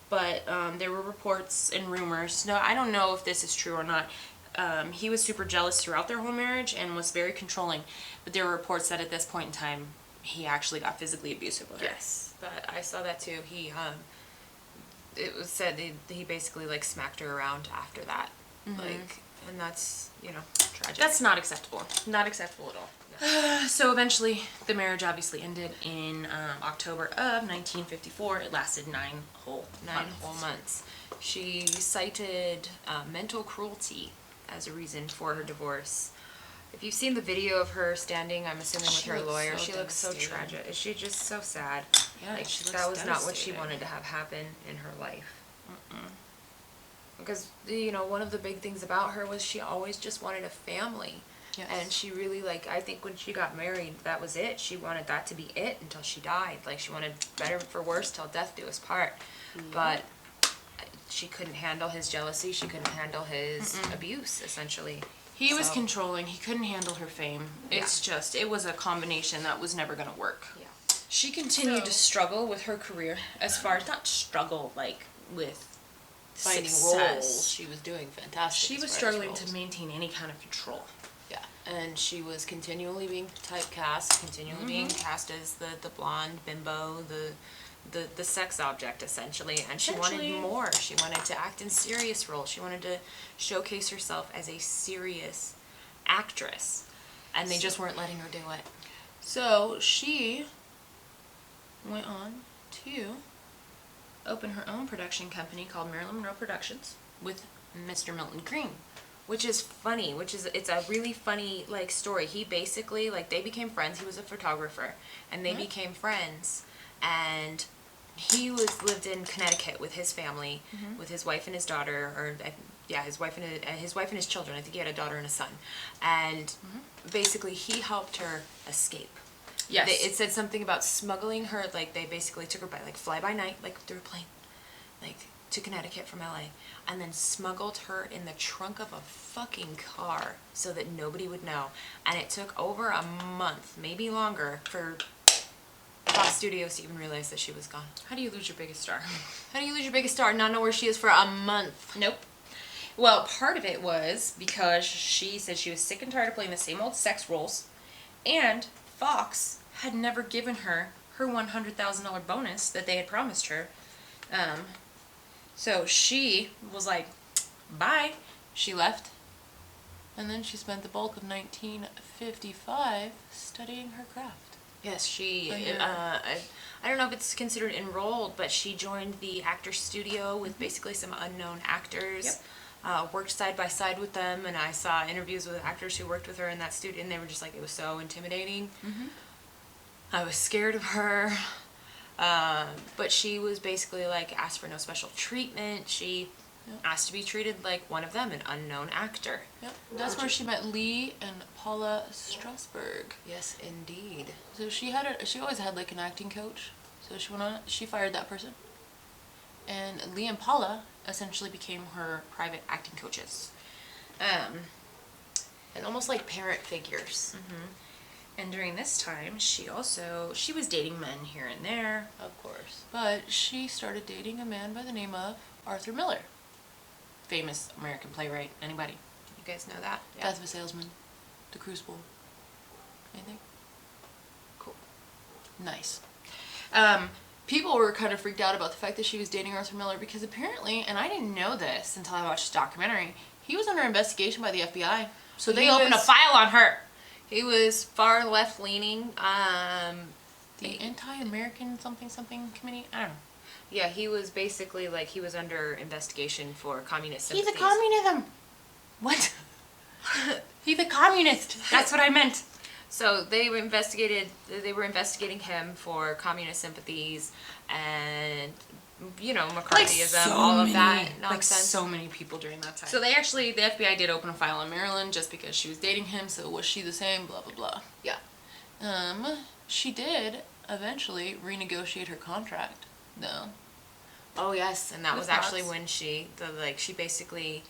Speaker 2: But there were reports and rumors. No, I don't know if this is true or not. He was super jealous throughout their whole marriage and was very controlling. But there were reports that at this point in time, he actually got physically abusive with her.
Speaker 3: Yes, but I saw that too. It was said he basically like smacked her around after that, like, and that's, you know, tragic.
Speaker 2: That's not acceptable. Not acceptable at all. No. So eventually, the marriage obviously ended in October of 1954. It lasted 9 whole
Speaker 3: months. She cited mental cruelty as a reason for her divorce. If you've seen the video of her standing, I'm assuming with her lawyer, she looks so tragic. She's just so sad.
Speaker 2: Yeah,
Speaker 3: like,
Speaker 2: she looks
Speaker 3: that was not what she
Speaker 2: devastated.
Speaker 3: wanted to have happen in her life. Because, you know, one of the big things about her was she always just wanted a family.
Speaker 2: Yes.
Speaker 3: And she really, like, I think when she got married, that was it. She wanted that to be it until she died. Like, she wanted better for worse till death do us part. But she couldn't handle his jealousy. She couldn't handle his abuse, essentially.
Speaker 2: He was controlling. He couldn't handle her fame. It's just, it was a combination that was never going to work.
Speaker 3: Yeah.
Speaker 2: She continued to struggle with her career as far as, not struggle, like, with
Speaker 3: Finding
Speaker 2: success.
Speaker 3: roles. She was doing fantastic.
Speaker 2: She
Speaker 3: as
Speaker 2: was
Speaker 3: far as
Speaker 2: struggling
Speaker 3: roles.
Speaker 2: to maintain any kind of control.
Speaker 3: Yeah, and she was continually being typecast, continually being cast as the blonde bimbo, the sex object, essentially. And she wanted more. She wanted to act in serious roles. She wanted to showcase herself as a serious actress. And they just weren't letting her do it.
Speaker 2: So she went on to open her own production company called Marilyn Monroe Productions with Mr. Milton Green.
Speaker 3: Which is funny, it's a really funny, like, story. He basically, like, they became friends. He was a photographer, and they became friends. And he lived in Connecticut with his family, with his wife and his daughter, or his wife and his children. I think he had a daughter and a son. And basically, he helped her escape.
Speaker 2: Yes.
Speaker 3: It said something about smuggling her, like, they basically took her by, like, fly by night, like, through a plane, like, to Connecticut from LA, and then smuggled her in the trunk of a fucking car so that nobody would know. And it took over a month, maybe longer, for Fox Studios to even realize that she was gone.
Speaker 2: How do you lose your biggest star?
Speaker 3: How do you lose your biggest star and not know where she is for a month?
Speaker 2: Nope. Well, part of it was because she said she was sick and tired of playing the same old sex roles, and Fox had never given her $100,000 bonus that they had promised her. So she was like, bye. She left. And then she spent the bulk of 1955 studying her craft.
Speaker 3: Yes, she, I don't know if it's considered enrolled, but she joined the actor studio with basically some unknown actors. Yep. Worked side by side with them, and I saw interviews with actors who worked with her in that studio, and they were just like, it was so intimidating. I was scared of her. But she was basically like asked for no special treatment. She asked to be treated like one of them, an unknown actor.
Speaker 2: Yep. That's where she met Lee and Paula Strasberg.
Speaker 3: Yes, indeed.
Speaker 2: So she always had like an acting coach. So she fired that person. And Lee and Paula essentially became her private acting coaches.
Speaker 3: and almost like parent figures.
Speaker 2: And during this time, she was dating men here and there,
Speaker 3: Of course.
Speaker 2: but she started dating a man by the name of Arthur Miller. Famous American playwright. Anybody?
Speaker 3: You guys know that?
Speaker 2: Death of a Salesman. The Crucible. Anything?
Speaker 3: Cool.
Speaker 2: Nice. People were kind of freaked out about the fact that she was dating Arthur Miller because apparently, and I didn't know this until I watched the documentary, he was under investigation by the FBI. So they opened a file on her.
Speaker 3: He was far left leaning.
Speaker 2: The Anti-American something committee? I don't know.
Speaker 3: Yeah, he was basically like he was under investigation for communist
Speaker 2: He's
Speaker 3: sympathies.
Speaker 2: a communism. What? He's a communist. That's what I meant.
Speaker 3: So they were investigating him for communist sympathies and, you know, McCarthyism, all of that nonsense.
Speaker 2: Like so many people during that time. So the FBI did open a file on Marilyn just because she was dating him, so was she the same, blah, blah, blah.
Speaker 3: Yeah.
Speaker 2: She did eventually renegotiate her contract, though.
Speaker 3: Oh, yes, and that
Speaker 2: With
Speaker 3: was actually
Speaker 2: thoughts?
Speaker 3: when she basically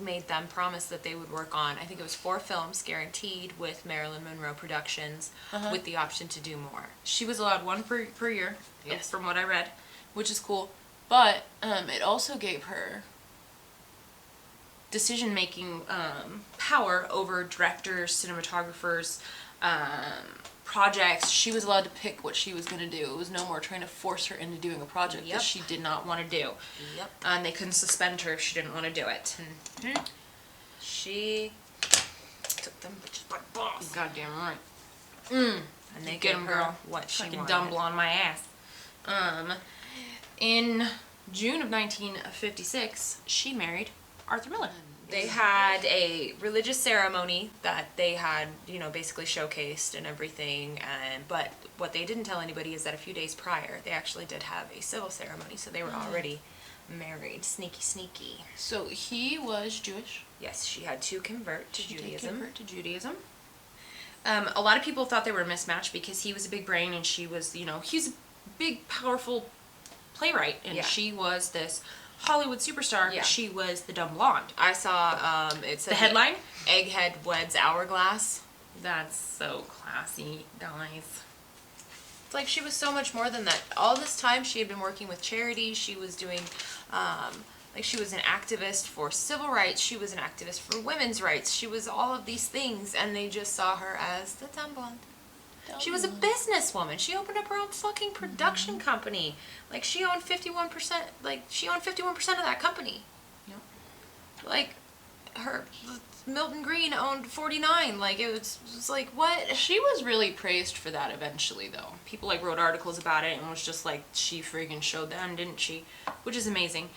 Speaker 3: made them promise that they would work on, I think it was 4 films guaranteed with Marilyn Monroe Productions, with the option to do more.
Speaker 2: She was allowed one per year,
Speaker 3: Yes.
Speaker 2: from what I read, which is cool. But it also gave her decision-making power over directors, cinematographers, projects. She was allowed to pick what she was going to do. It was no more trying to force her into doing a project that she did not want to do.
Speaker 3: Yep.
Speaker 2: And they couldn't suspend her if she didn't want to do it.
Speaker 3: She took them bitches by boss.
Speaker 2: Goddamn right.
Speaker 3: And they
Speaker 2: Get
Speaker 3: gave
Speaker 2: 'em,
Speaker 3: her
Speaker 2: girl.
Speaker 3: what she
Speaker 2: Fucking
Speaker 3: wanted.
Speaker 2: dumb blonde my ass. In June of 1956, she married Arthur Miller.
Speaker 3: They had a religious ceremony that they had, you know, basically showcased and everything. But what they didn't tell anybody is that a few days prior, they actually did have a civil ceremony. So they were already married. Sneaky, sneaky.
Speaker 2: So he was Jewish.
Speaker 3: Yes, she had to convert to
Speaker 2: She did
Speaker 3: Judaism.
Speaker 2: convert to Judaism. A lot of people thought they were a mismatch because he was a big brain and she was, you know, he's a big, powerful playwright. And she was this Hollywood superstar.
Speaker 3: Yeah.
Speaker 2: She was the dumb blonde.
Speaker 3: I saw it said
Speaker 2: The headline?
Speaker 3: Egghead weds hourglass.
Speaker 2: That's so classy, guys.
Speaker 3: It's like she was so much more than that. All this time she had been working with charities. She was doing, like she was an activist for civil rights. She was an activist for women's rights. She was all of these things, and they just saw her as the dumb blonde. She was a businesswoman. She opened up her own fucking production company. Like she owned 51%. Like she owned 51% of that company.
Speaker 2: Yep.
Speaker 3: Like her Milton Green owned 49. Like it was like what?
Speaker 2: She was really praised for that eventually, though. People like wrote articles about it and was just like, she friggin' showed them, didn't she? Which is amazing.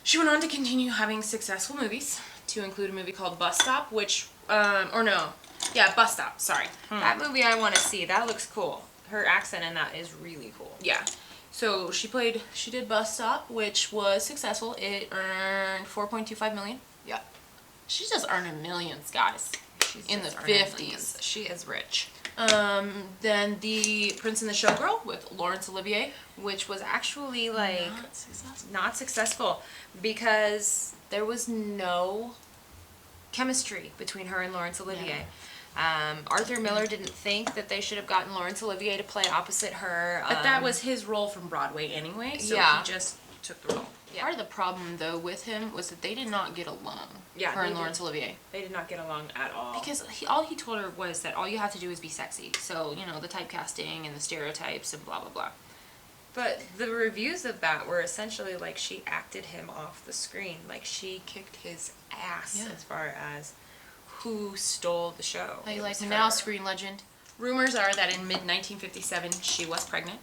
Speaker 2: She went on to continue having successful movies, to include a movie called Bus Stop, which, Bus Stop, sorry.
Speaker 3: That movie I want to see. That looks cool. Her accent in that is really cool.
Speaker 2: Yeah. So she did Bus Stop, which was successful. It earned $4.25 million.
Speaker 3: Yeah.
Speaker 2: She's just earning millions, guys.
Speaker 3: She's
Speaker 2: in the
Speaker 3: just earning
Speaker 2: 50s.
Speaker 3: millions. She is rich.
Speaker 2: Then The Prince and the Showgirl with Laurence Olivier.
Speaker 3: Which was actually like
Speaker 2: Not successful.
Speaker 3: not successful because there was no chemistry between her and Laurence Olivier. Arthur Miller didn't think that they should have gotten Laurence Olivier to play opposite her.
Speaker 2: But that was his role from Broadway anyway, so
Speaker 3: Yeah.
Speaker 2: he just took the role.
Speaker 3: Yeah.
Speaker 2: Part of the problem, though, with him was that they did not get along.
Speaker 3: Yeah,
Speaker 2: her
Speaker 3: they
Speaker 2: and
Speaker 3: did.
Speaker 2: Laurence Olivier.
Speaker 3: They did not get along at all.
Speaker 2: Because all he told her was that all you have to do is be sexy. So, you know, the typecasting and the stereotypes and blah, blah, blah.
Speaker 3: But the reviews of that were essentially like she acted him off the screen. Like she kicked his ass as far as who stole the show.
Speaker 2: How you
Speaker 3: It
Speaker 2: like
Speaker 3: was
Speaker 2: me
Speaker 3: her.
Speaker 2: now, screen legend? Rumors are that in mid-1957 she was pregnant.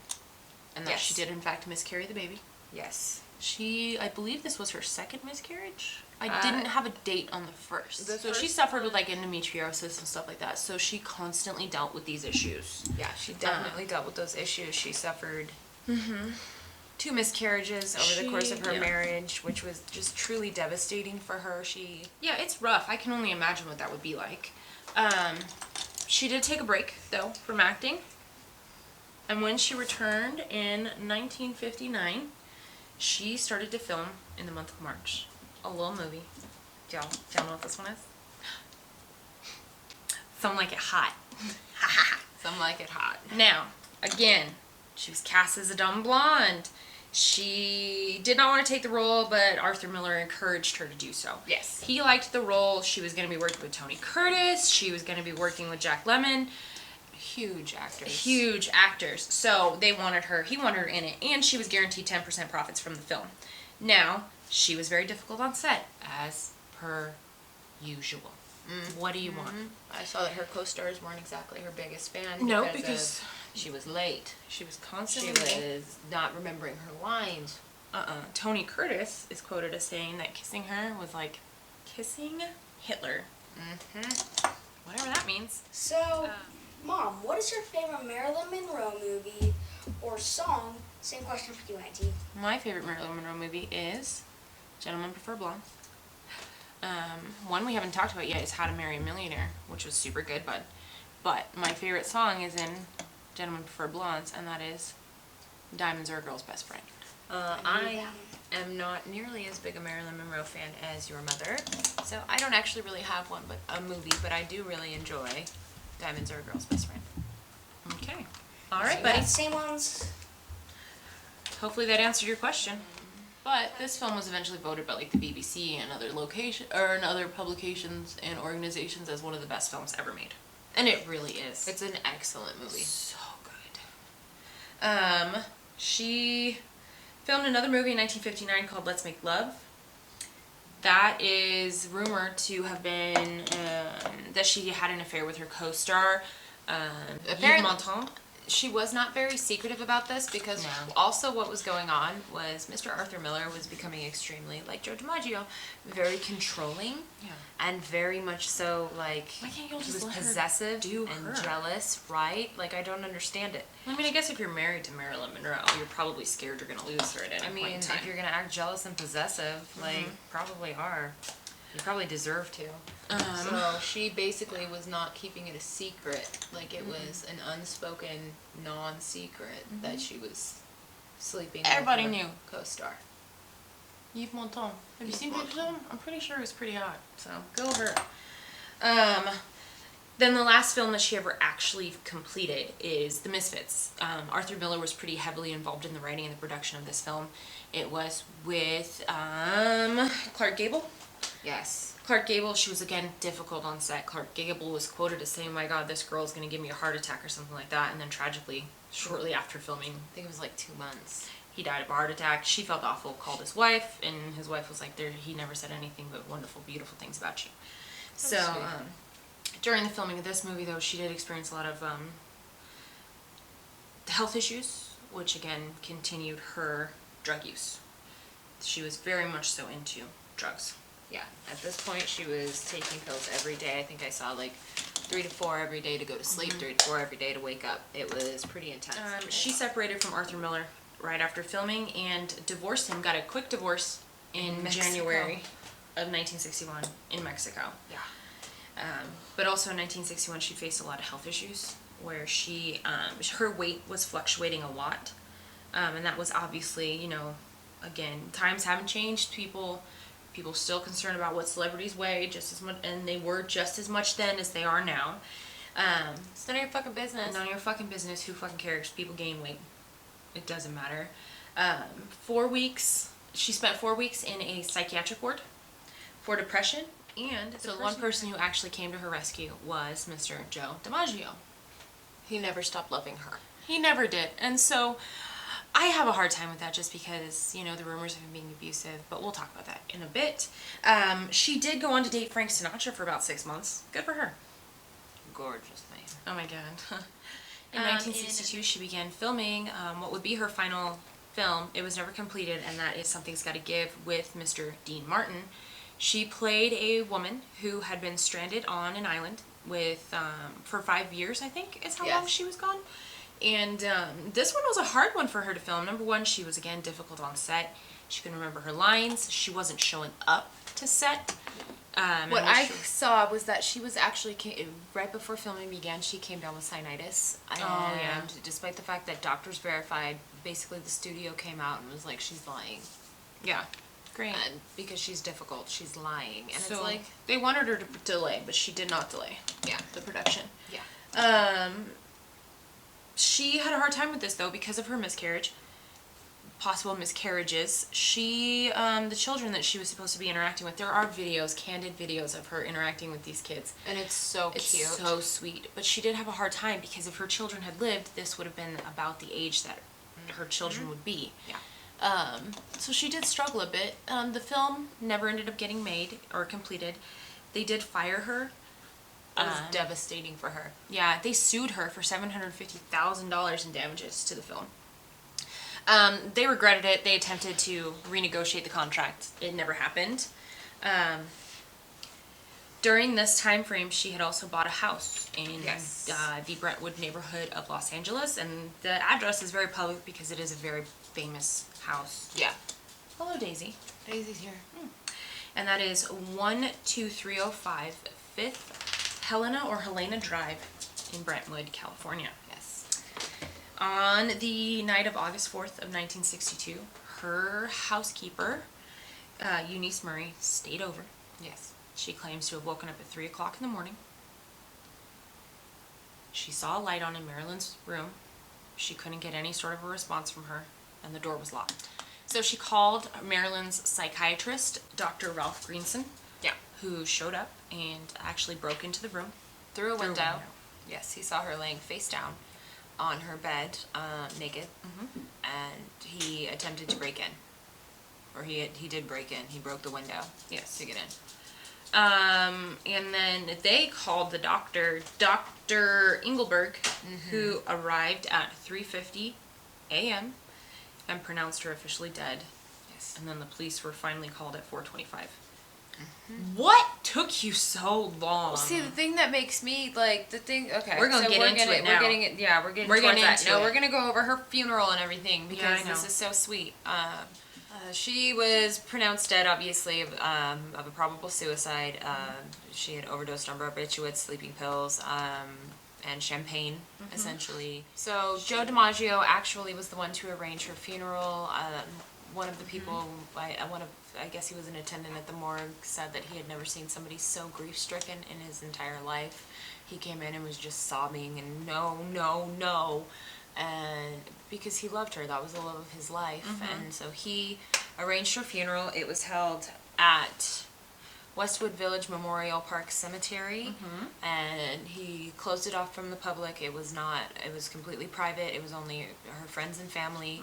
Speaker 2: And that
Speaker 3: Yes.
Speaker 2: she did, in fact, miscarry the baby.
Speaker 3: Yes.
Speaker 2: I believe this was her second miscarriage. I didn't have a date on the first.
Speaker 3: The
Speaker 2: So she
Speaker 3: first
Speaker 2: suffered with like endometriosis and stuff like that. So she constantly dealt with these issues.
Speaker 3: Yeah, she definitely dealt with those issues. She suffered 2 miscarriages over the course of her marriage, which was just truly devastating for her.
Speaker 2: Yeah, it's rough. I can only imagine what that would be like. She did take a break, though, from acting. And when she returned in 1959, she started to film in the month of March a little movie Do y'all know what this one is? Some Like It Hot.
Speaker 3: Some Like It Hot.
Speaker 2: Now, again, she was cast as a dumb blonde. She did not want to take the role, but Arthur Miller encouraged her to do so.
Speaker 3: Yes.
Speaker 2: He liked the role. She was going to be working with Tony Curtis. She was going to be working with Jack Lemmon.
Speaker 3: Huge actors.
Speaker 2: Huge actors. So they wanted her. He wanted her in it. And she was guaranteed 10% profits from the film. Now, she was very difficult on set, as per usual. What do you want?
Speaker 3: I saw that her co-stars weren't exactly her biggest fan.
Speaker 2: No, because
Speaker 3: she was late.
Speaker 2: she was
Speaker 3: She
Speaker 2: constantly late.
Speaker 3: was not remembering her lines.
Speaker 2: Tony Curtis is quoted as saying that kissing her was like kissing Hitler. Whatever that means.
Speaker 1: So, Mom, what is your favorite Marilyn Monroe movie or song? Same question for you, Auntie.
Speaker 2: My favorite Marilyn Monroe movie is Gentlemen Prefer Blondes. One we haven't talked about yet is How to Marry a Millionaire, which was super good, but my favorite song is in Gentlemen Prefer Blondes, and that is Diamonds Are a Girl's Best Friend.
Speaker 3: I am not nearly as big a Marilyn Monroe fan as your mother, so I don't actually really have one, but a movie, but I do really enjoy Diamonds Are a Girl's Best Friend.
Speaker 2: Okay. All right,
Speaker 1: Yeah,
Speaker 2: buddy.
Speaker 1: same ones.
Speaker 2: Hopefully that answered your question. But this film was eventually voted by like the BBC and other publications and organizations as one of the best films ever made. And it really is.
Speaker 3: It's an excellent movie.
Speaker 2: So good. She filmed another movie in 1959 called Let's Make Love. That is rumored to have been that she had an affair with her co-star, Yves Montand.
Speaker 3: She was not very secretive about this because also what was going on was Mr. Arthur Miller was becoming extremely, like Joe DiMaggio, very controlling and very much so like
Speaker 2: Why can't you
Speaker 3: he
Speaker 2: just
Speaker 3: was
Speaker 2: let her
Speaker 3: possessive
Speaker 2: do
Speaker 3: and
Speaker 2: her?
Speaker 3: Jealous, right? Like I don't understand it.
Speaker 2: I mean, I guess if you're married to Marilyn Monroe, you're probably scared you're gonna lose her at any point in time.
Speaker 3: If you're gonna act jealous and possessive, like probably are. You probably deserve to. So she basically was not keeping it a secret. Like it was an unspoken non-secret that she was sleeping
Speaker 2: Everybody
Speaker 3: with her
Speaker 2: knew.
Speaker 3: co-star.
Speaker 2: Yves Montand. Have you seen pictures of him? I'm pretty sure he was pretty hot. So go her. Then the last film that she ever actually completed is The Misfits. Arthur Miller was pretty heavily involved in the writing and the production of this film. It was with Clark Gable.
Speaker 3: Yes.
Speaker 2: Clark Gable, she was again difficult on set. Clark Gable was quoted as saying, "My God, this girl is going to give me a heart attack," or something like that. And then tragically, shortly after filming,
Speaker 3: I think it was like 2 months.
Speaker 2: he died of a heart attack. She felt awful, called his wife, and his wife was like, he never said anything but wonderful, beautiful things about you. So, during the filming of this movie, though, she did experience a lot of health issues, which again continued her drug use. She was very much so into drugs.
Speaker 3: Yeah. At this point, she was taking pills every day. I think I saw like 3 to 4 every day to go to sleep, 3 to 4 every day to wake up. It was pretty intense.
Speaker 2: She separated from Arthur Miller right after filming and divorced him, got a quick divorce in January of 1961 in Mexico.
Speaker 3: Yeah.
Speaker 2: But also in 1961 she faced a lot of health issues where she, her weight was fluctuating a lot. And that was obviously, you know, again, times haven't changed. People still concerned about what celebrities weigh just as much, and they were just as much then as they are now.
Speaker 3: It's none of your fucking business.
Speaker 2: None of your fucking business. Who fucking cares? People gain weight. It doesn't matter. 4 weeks. She spent 4 weeks in a psychiatric ward for depression. And the one person who actually came to her rescue was Mr. Joe DiMaggio.
Speaker 3: He never stopped loving her.
Speaker 2: He never did. And so I have a hard time with that just because, you know, the rumors of him being abusive, but we'll talk about that in a bit. She did go on to date Frank Sinatra for about 6 months. Good for her.
Speaker 3: Gorgeous man.
Speaker 2: Oh my God. In 1962, she began filming what would be her final film. It was never completed, and that is Something's Gotta Give with Mr. Dean Martin. She played a woman who had been stranded on an island with for 5 years, I think, is how long she was gone. And this one was a hard one for her to film. Number one, she was, again, difficult on set. She couldn't remember her lines. She wasn't showing up to set.
Speaker 3: What I saw was that she was actually, right before filming began, she came down with sinusitis. And despite the fact that doctors verified, basically the studio came out and was like, she's lying.
Speaker 2: Yeah. Great.
Speaker 3: because she's difficult. She's lying. And
Speaker 2: So
Speaker 3: it's like,
Speaker 2: they wanted her to delay, but she did not delay.
Speaker 3: Yeah.
Speaker 2: The production.
Speaker 3: Yeah.
Speaker 2: She had a hard time with this though because of her possible miscarriages. The children that she was supposed to be interacting with, there are videos, candid videos of her interacting with these kids.
Speaker 3: And it's so cute.
Speaker 2: It's so sweet. But she did have a hard time because if her children had lived, this would have been about the age that her children would be.
Speaker 3: Yeah.
Speaker 2: So she did struggle a bit. The film never ended up getting made or completed. They did fire her.
Speaker 3: It was devastating for her.
Speaker 2: Yeah, they sued her for $750,000 in damages to the film. They regretted it. They attempted to renegotiate the contract. It never happened. During this time frame, she had also bought a house in the Brentwood neighborhood of Los Angeles, and the address is very public because it is a very famous house.
Speaker 3: Yeah.
Speaker 2: Hello, Daisy.
Speaker 3: Daisy's here.
Speaker 2: And that is 12305 5th Helena Drive in Brentwood, California.
Speaker 3: Yes.
Speaker 2: On the night of August 4th of 1962, her housekeeper, Eunice Murray, stayed over.
Speaker 3: Yes.
Speaker 2: She claims to have woken up at 3 o'clock in the morning. She saw a light on in Marilyn's room. She couldn't get any sort of a response from her, and the door was locked. So she called Marilyn's psychiatrist, Dr. Ralph Greenson, who showed up and actually broke into the room.
Speaker 3: Through a window. Yes, he saw her laying face down on her bed, naked, and he attempted to break in. Or he did break in. He broke the window.
Speaker 2: Yes.
Speaker 3: To get in.
Speaker 2: And then they called the doctor, Dr. Engelberg, who arrived at 3:50 a.m. and pronounced her officially dead.
Speaker 3: Yes.
Speaker 2: And then the police were finally called at 4:25. What took you so long?
Speaker 3: See, the thing that makes me okay.
Speaker 2: We're gonna get into it now.
Speaker 3: We're getting it. Yeah, we're getting towards that. No, we're gonna go over her funeral and everything because this is so sweet. She was pronounced dead, obviously, of a probable suicide. She had overdosed on barbiturates, sleeping pills, and champagne, essentially. So Joe DiMaggio actually was the one to arrange her funeral. One of the people, I guess he was an attendant at the morgue, said that he had never seen somebody so grief-stricken in his entire life. He came in and was just sobbing and no, and because he loved her, that was the love of his life. And so he arranged her funeral. It was held at Westwood Village Memorial Park Cemetery, and he closed it off from the public. It was completely private. It was only her friends and family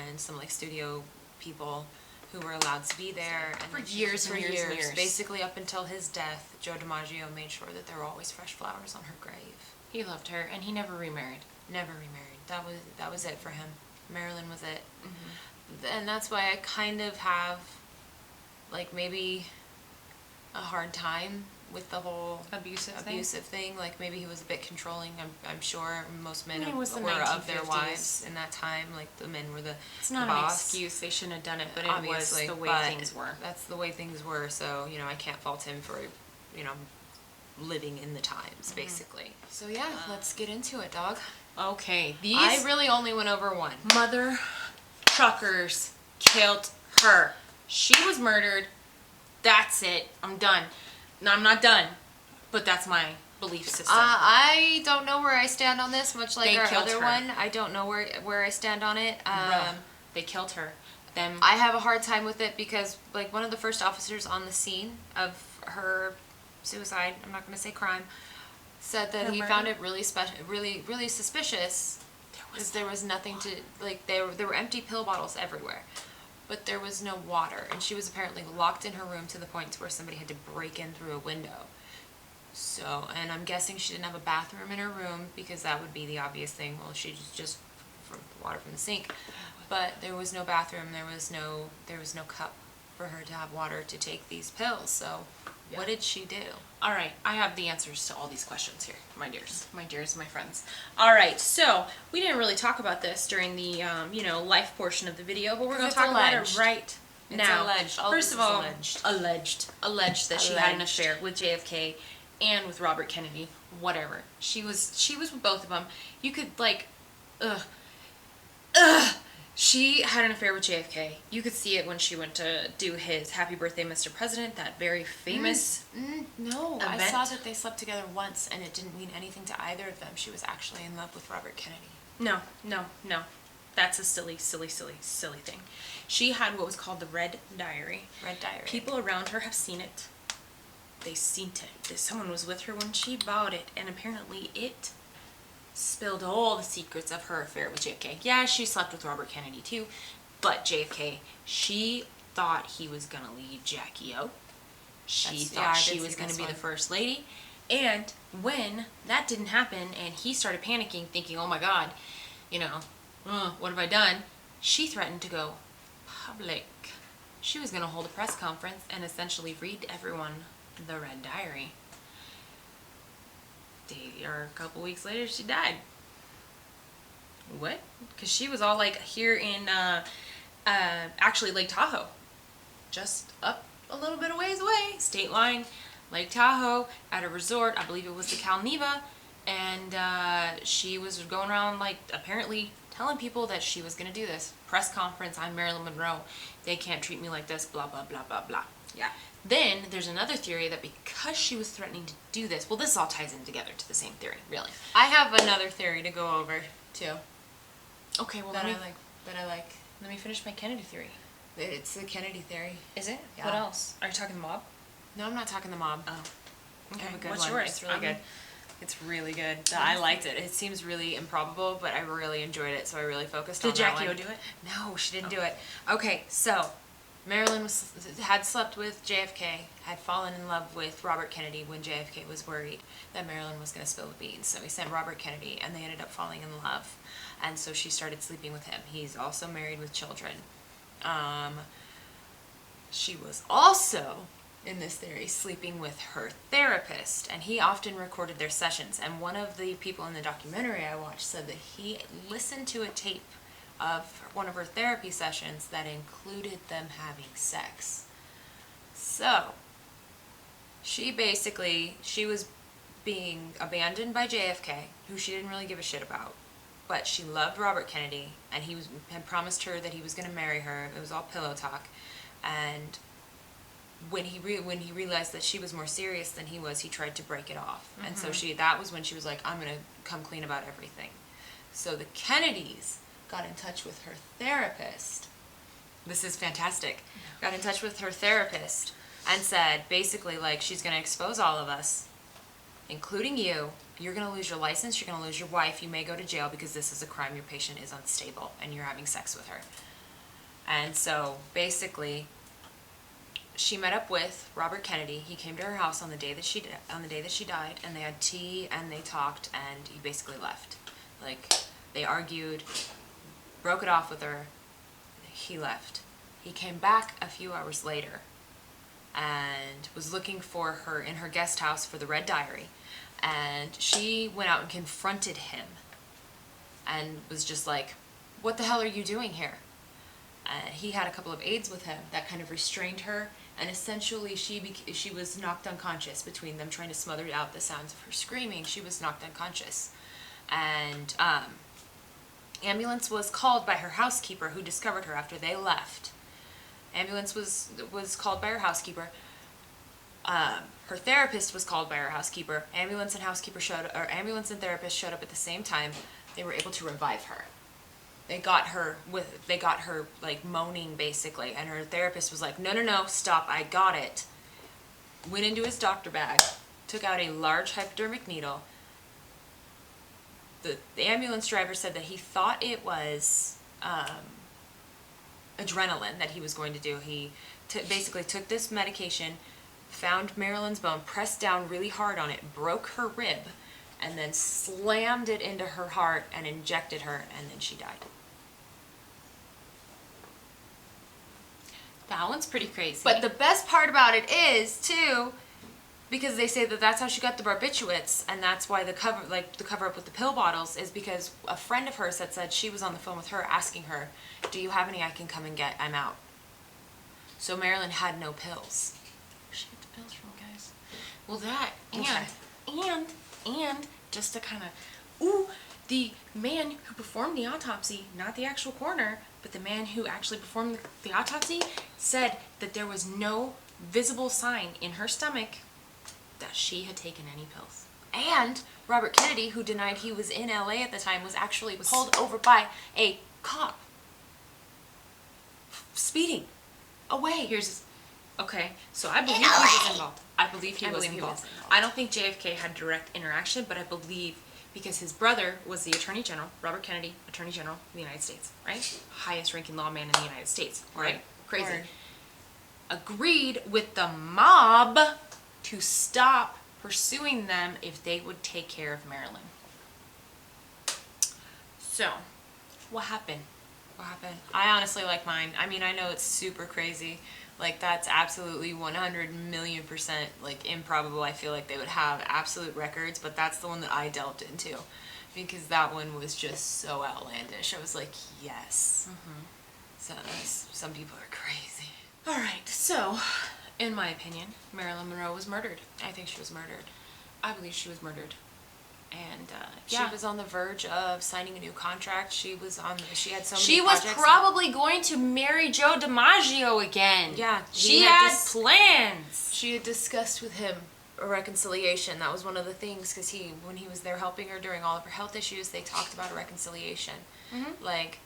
Speaker 3: and some studio people who were allowed to be there. And
Speaker 2: For years and years.
Speaker 3: Basically up until his death, Joe DiMaggio made sure that there were always fresh flowers on her grave.
Speaker 2: He loved her, and he never remarried.
Speaker 3: Never remarried. That was it for him. Marilyn was it. And that's why I kind of have, maybe a hard time with the whole abusive thing. Maybe he was a bit controlling. I'm sure most men were of their wives in that time. The men were the
Speaker 2: It's not
Speaker 3: boss.
Speaker 2: an excuse. They shouldn't have done it, but it
Speaker 3: Obviously,
Speaker 2: was the way things were.
Speaker 3: That's the way things were. So I can't fault him for living in the times, basically. So yeah, let's get into it, dog.
Speaker 2: Okay,
Speaker 3: I really only went over one.
Speaker 2: mother truckers killed her. She was murdered. That's it. I'm done. No, I'm not done. But that's my belief system.
Speaker 3: I don't know where I stand on this, much like
Speaker 2: They
Speaker 3: our
Speaker 2: killed
Speaker 3: other
Speaker 2: her.
Speaker 3: one. I don't know where I stand on it.
Speaker 2: They killed her. Them.
Speaker 3: I have a hard time with it because, one of the first officers on the scene of her suicide, I'm not going to say crime, said that he found it really really suspicious because there was nothing to, there were empty pill bottles everywhere, but there was no water, and she was apparently locked in her room to the point where somebody had to break in through a window. So, and I'm guessing she didn't have a bathroom in her room because that would be the obvious thing. Well, she just from water from the sink, but there was no bathroom. There was no cup for her to have water to take these pills. So, what did she do?
Speaker 2: All right, I have the answers to all these questions here, my dears, my friends. All right, so we didn't really talk about this during the life portion of the video, but we're going to talk about it right now.
Speaker 3: Alleged.
Speaker 2: First of all, alleged that she had an affair with JFK and with Robert Kennedy. Whatever. She was with both of them. You could She had an affair with JFK. You could see it when she went to do his Happy Birthday, Mr. President, that very famous
Speaker 3: No, I
Speaker 2: event.
Speaker 3: saw that they slept together once, and it didn't mean anything to either of them. She was actually in love with Robert Kennedy.
Speaker 2: No. That's a silly thing. She had what was called the Red Diary.
Speaker 3: Red Diary.
Speaker 2: People around her have seen it. They seen it. Someone was with her when she bought it, and apparently it spilled all the secrets of her affair with JFK. Yeah, she slept with Robert Kennedy too, but JFK, she thought he was gonna leave Jackie O. She thought she was gonna be the first lady. And when that didn't happen and he started panicking, thinking, oh my God, what have I done? She threatened to go public. She was gonna hold a press conference and essentially read to everyone the Red Diary. A couple weeks later, she died. What? Because she was all like here in, actually Lake Tahoe. Just up a little bit of ways away. State line, Lake Tahoe, at a resort. I believe it was the Calneva. And she was going around, like, apparently telling people that she was going to do this. Press conference, I'm Marilyn Monroe. They can't treat me like this, blah, blah, blah, blah, blah.
Speaker 3: Yeah.
Speaker 2: Then there's another theory that because she was threatening to do this, well, this all ties in together to the same theory, really.
Speaker 3: I have another theory to go over, too.
Speaker 2: Okay, well,
Speaker 3: That I like.
Speaker 2: let me finish my Kennedy theory.
Speaker 3: It's the Kennedy theory.
Speaker 2: Is it?
Speaker 3: Yeah.
Speaker 2: What else? Are you talking the mob?
Speaker 3: No, I'm not talking the mob.
Speaker 2: Oh.
Speaker 3: I have a good
Speaker 2: What's
Speaker 3: one.
Speaker 2: yours?
Speaker 3: It's really good. It's really good. I liked it. It seems really improbable, but I really enjoyed it, so I really focused on
Speaker 2: Did
Speaker 3: that
Speaker 2: Jackie
Speaker 3: one.
Speaker 2: O do it?
Speaker 3: No, she didn't do it. Okay, so Marilyn had slept with JFK, had fallen in love with Robert Kennedy when JFK was worried that Marilyn was going to spill the beans. So he sent Robert Kennedy, and they ended up falling in love. And so she started sleeping with him. He's also married with children. She was also, in this theory, sleeping with her therapist, and he often recorded their sessions. And one of the people in the documentary I watched said that he listened to a tape of one of her therapy sessions that included them having sex. So, she was being abandoned by JFK, who she didn't really give a shit about. But she loved Robert Kennedy, and had promised her that he was going to marry her. It was all pillow talk. And when he realized that she was more serious than he was, he tried to break it off. Mm-hmm. And so that was when she was like, I'm going to come clean about everything. So the Kennedys got in touch with her therapist. This is fantastic. Got in touch with her therapist and said, basically, like, she's going to expose all of us, including you. You're going to lose your license. You're going to lose your wife. You may go to jail because this is a crime. Your patient is unstable and you're having sex with her. And so basically, she met up with Robert Kennedy. He came to her house on the day that she died, and they had tea and they talked, and he basically left. Like, they argued, broke it off with her. He left. He came back a few hours later and was looking for her in her guest house for the Red Diary. And she went out and confronted him and was just like, what the hell are you doing here? He had a couple of aides with him that kind of restrained her, and essentially she was knocked unconscious between them trying to smother out the sounds of her screaming. She was knocked unconscious. And ambulance was called by her housekeeper, who discovered her after they left. Ambulance was called by her housekeeper. Her therapist was called by her housekeeper. Ambulance and therapist showed up at the same time. They were able to revive her. They got her like moaning basically, and her therapist was like, no, stop, I got it. Went into his doctor bag, took out a large hypodermic needle. The ambulance driver said that he thought it was adrenaline that he was going to do. He basically took this medication, found Marilyn's bone, pressed down really hard on it, broke her rib, and then slammed it into her heart and injected her, and then she died. That one's pretty crazy. But the best part about it is, too, because they say that that's how she got the barbiturates, and that's why the cover up with the pill bottles is because a friend of hers had said she was on the phone with her asking her, do you have any I can come and get? I'm out. So Marilyn had no pills. Where'd she get the pills from, guys? Well, that, and just to kind of, the man who performed the autopsy, not the actual coroner,
Speaker 2: but the man who actually performed the autopsy said that there was no visible sign in her stomach that she had taken any pills.
Speaker 3: And Robert Kennedy, who denied he was in LA at the time, was actually pulled over by a cop. Speeding away.
Speaker 2: Okay, so I believe he was involved.
Speaker 3: I believe he was involved.
Speaker 2: I don't think JFK had direct interaction, but I believe because his brother was the Attorney General, Robert Kennedy, Attorney General of the United States, right? Highest ranking lawman in the United States, right? Crazy.
Speaker 3: Word.
Speaker 2: Agreed with the mob to stop pursuing them if they would take care of Marilyn. So, what happened?
Speaker 3: What happened? I honestly like mine. I mean, I know it's super crazy. Like, that's absolutely 100,000,000% like improbable. I feel like they would have absolute records, but that's the one that I delved into because that one was just so outlandish. I was like, yes. So some people are crazy.
Speaker 2: All right, so, in my opinion, Marilyn Monroe was murdered.
Speaker 3: I think she was murdered.
Speaker 2: I believe she was murdered. And,
Speaker 3: She was on the verge of signing a new contract. She had so many
Speaker 2: She was
Speaker 3: projects.
Speaker 2: probably going to marry Joe DiMaggio again.
Speaker 3: Yeah.
Speaker 2: She had plans.
Speaker 3: She had discussed with him a reconciliation. That was one of the things, because when he was there helping her during all of her health issues, they talked about a reconciliation. Like,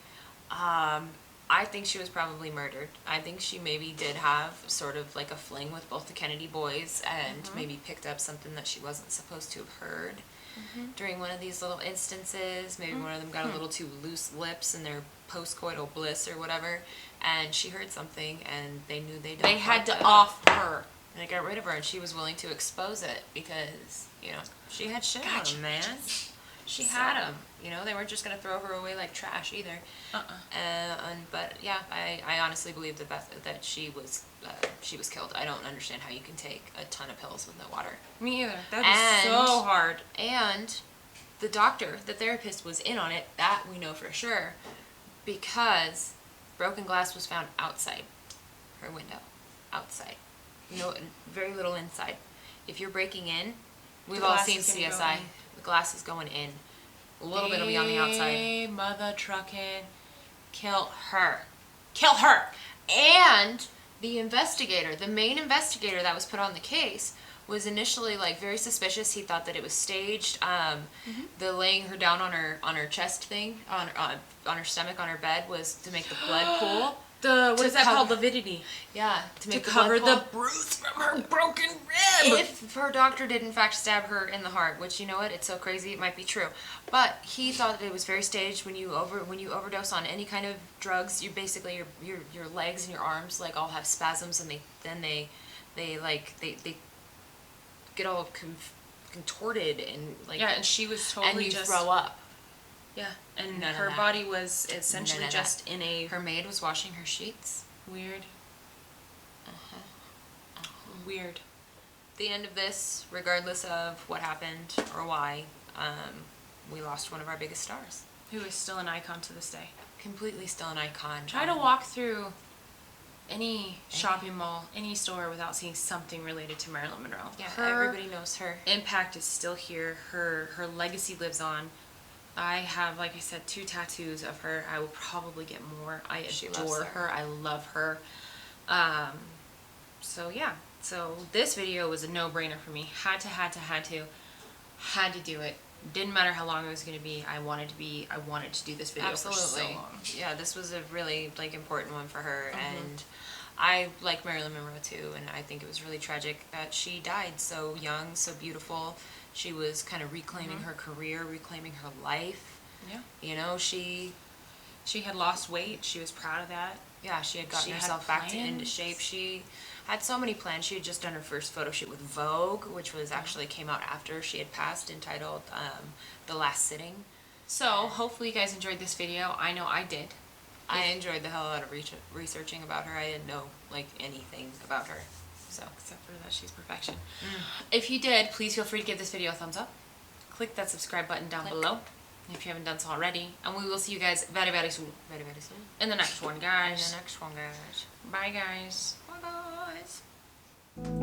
Speaker 3: I think she was probably murdered. I think she maybe did have sort of like a fling with both the Kennedy boys and maybe picked up something that she wasn't supposed to have heard during one of these little instances. Maybe one of them got a little too loose lips in their post-coital bliss or whatever, and she heard something and they knew they
Speaker 2: had to off her.
Speaker 3: And they got rid of her, and she was willing to expose it because, she had shit on them, man. She had them. They weren't just going to throw her away like trash either. But yeah, I honestly believe that she was killed. I don't understand how you can take a ton of pills with no water.
Speaker 2: Me either. That is so hard.
Speaker 3: And the doctor, the therapist, was in on it. That we know for sure, because broken glass was found outside her window. Outside. Very little inside. If you're breaking in, we've all seen CSI. The glass is going in. A little bit will be on the outside.
Speaker 2: Mother trucking. Kill her. Kill her!
Speaker 3: And the main investigator that was put on the case, was initially like very suspicious. He thought that it was staged. The laying her down on her chest thing, on her stomach, on her bed, was to make the blood pool.
Speaker 2: What is that called? Lividity.
Speaker 3: Yeah,
Speaker 2: to cover the bruise from her broken rib.
Speaker 3: If her doctor did in fact stab her in the heart, which, you know what, it's so crazy, it might be true. But he thought that it was very staged. When you overdose on any kind of drugs, you basically your legs and your arms like all have spasms, and they get all contorted and like,
Speaker 2: and she was totally,
Speaker 3: and you
Speaker 2: just
Speaker 3: throw up.
Speaker 2: Yeah, and her body was essentially just in a...
Speaker 3: Her maid was washing her sheets.
Speaker 2: Weird. Weird.
Speaker 3: The end of this, regardless of what happened or why, we lost one of our biggest stars.
Speaker 2: Who is still an icon to this day.
Speaker 3: Completely still an icon.
Speaker 2: Try to walk through any shopping mall, any store, without seeing something related to Marilyn Monroe.
Speaker 3: Yeah, everybody knows her.
Speaker 2: Impact is still here. Her legacy lives on. I have, like I said, 2 tattoos of her. I will probably get more. I adore her. I love her. So yeah. So this video was a no-brainer for me. Had to do it. Didn't matter how long it was going to be. I wanted to do this video.
Speaker 3: Absolutely.
Speaker 2: For so long.
Speaker 3: Yeah, this was a really important one for her, and I like Marilyn Monroe too, and I think it was really tragic that she died so young, so beautiful. She was kind of reclaiming her career, reclaiming her life. Yeah. She had lost weight. She was proud of that. Yeah, she had gotten herself back into shape. She had so many plans. She had just done her first photo shoot with Vogue, which was actually came out after she had passed, entitled The Last Sitting.
Speaker 2: So hopefully you guys enjoyed this video. I know I did.
Speaker 3: I enjoyed the hell out of researching about her. I didn't know anything about her. So,
Speaker 2: except for that she's perfection. If you did, please feel free to give this video a thumbs up. Click that subscribe button down below if you haven't done so already. And we will see you guys very, very soon.
Speaker 3: Very, very soon.
Speaker 2: In the next one, guys.
Speaker 3: Bye, guys.
Speaker 2: Bye, guys.
Speaker 3: Bye, guys.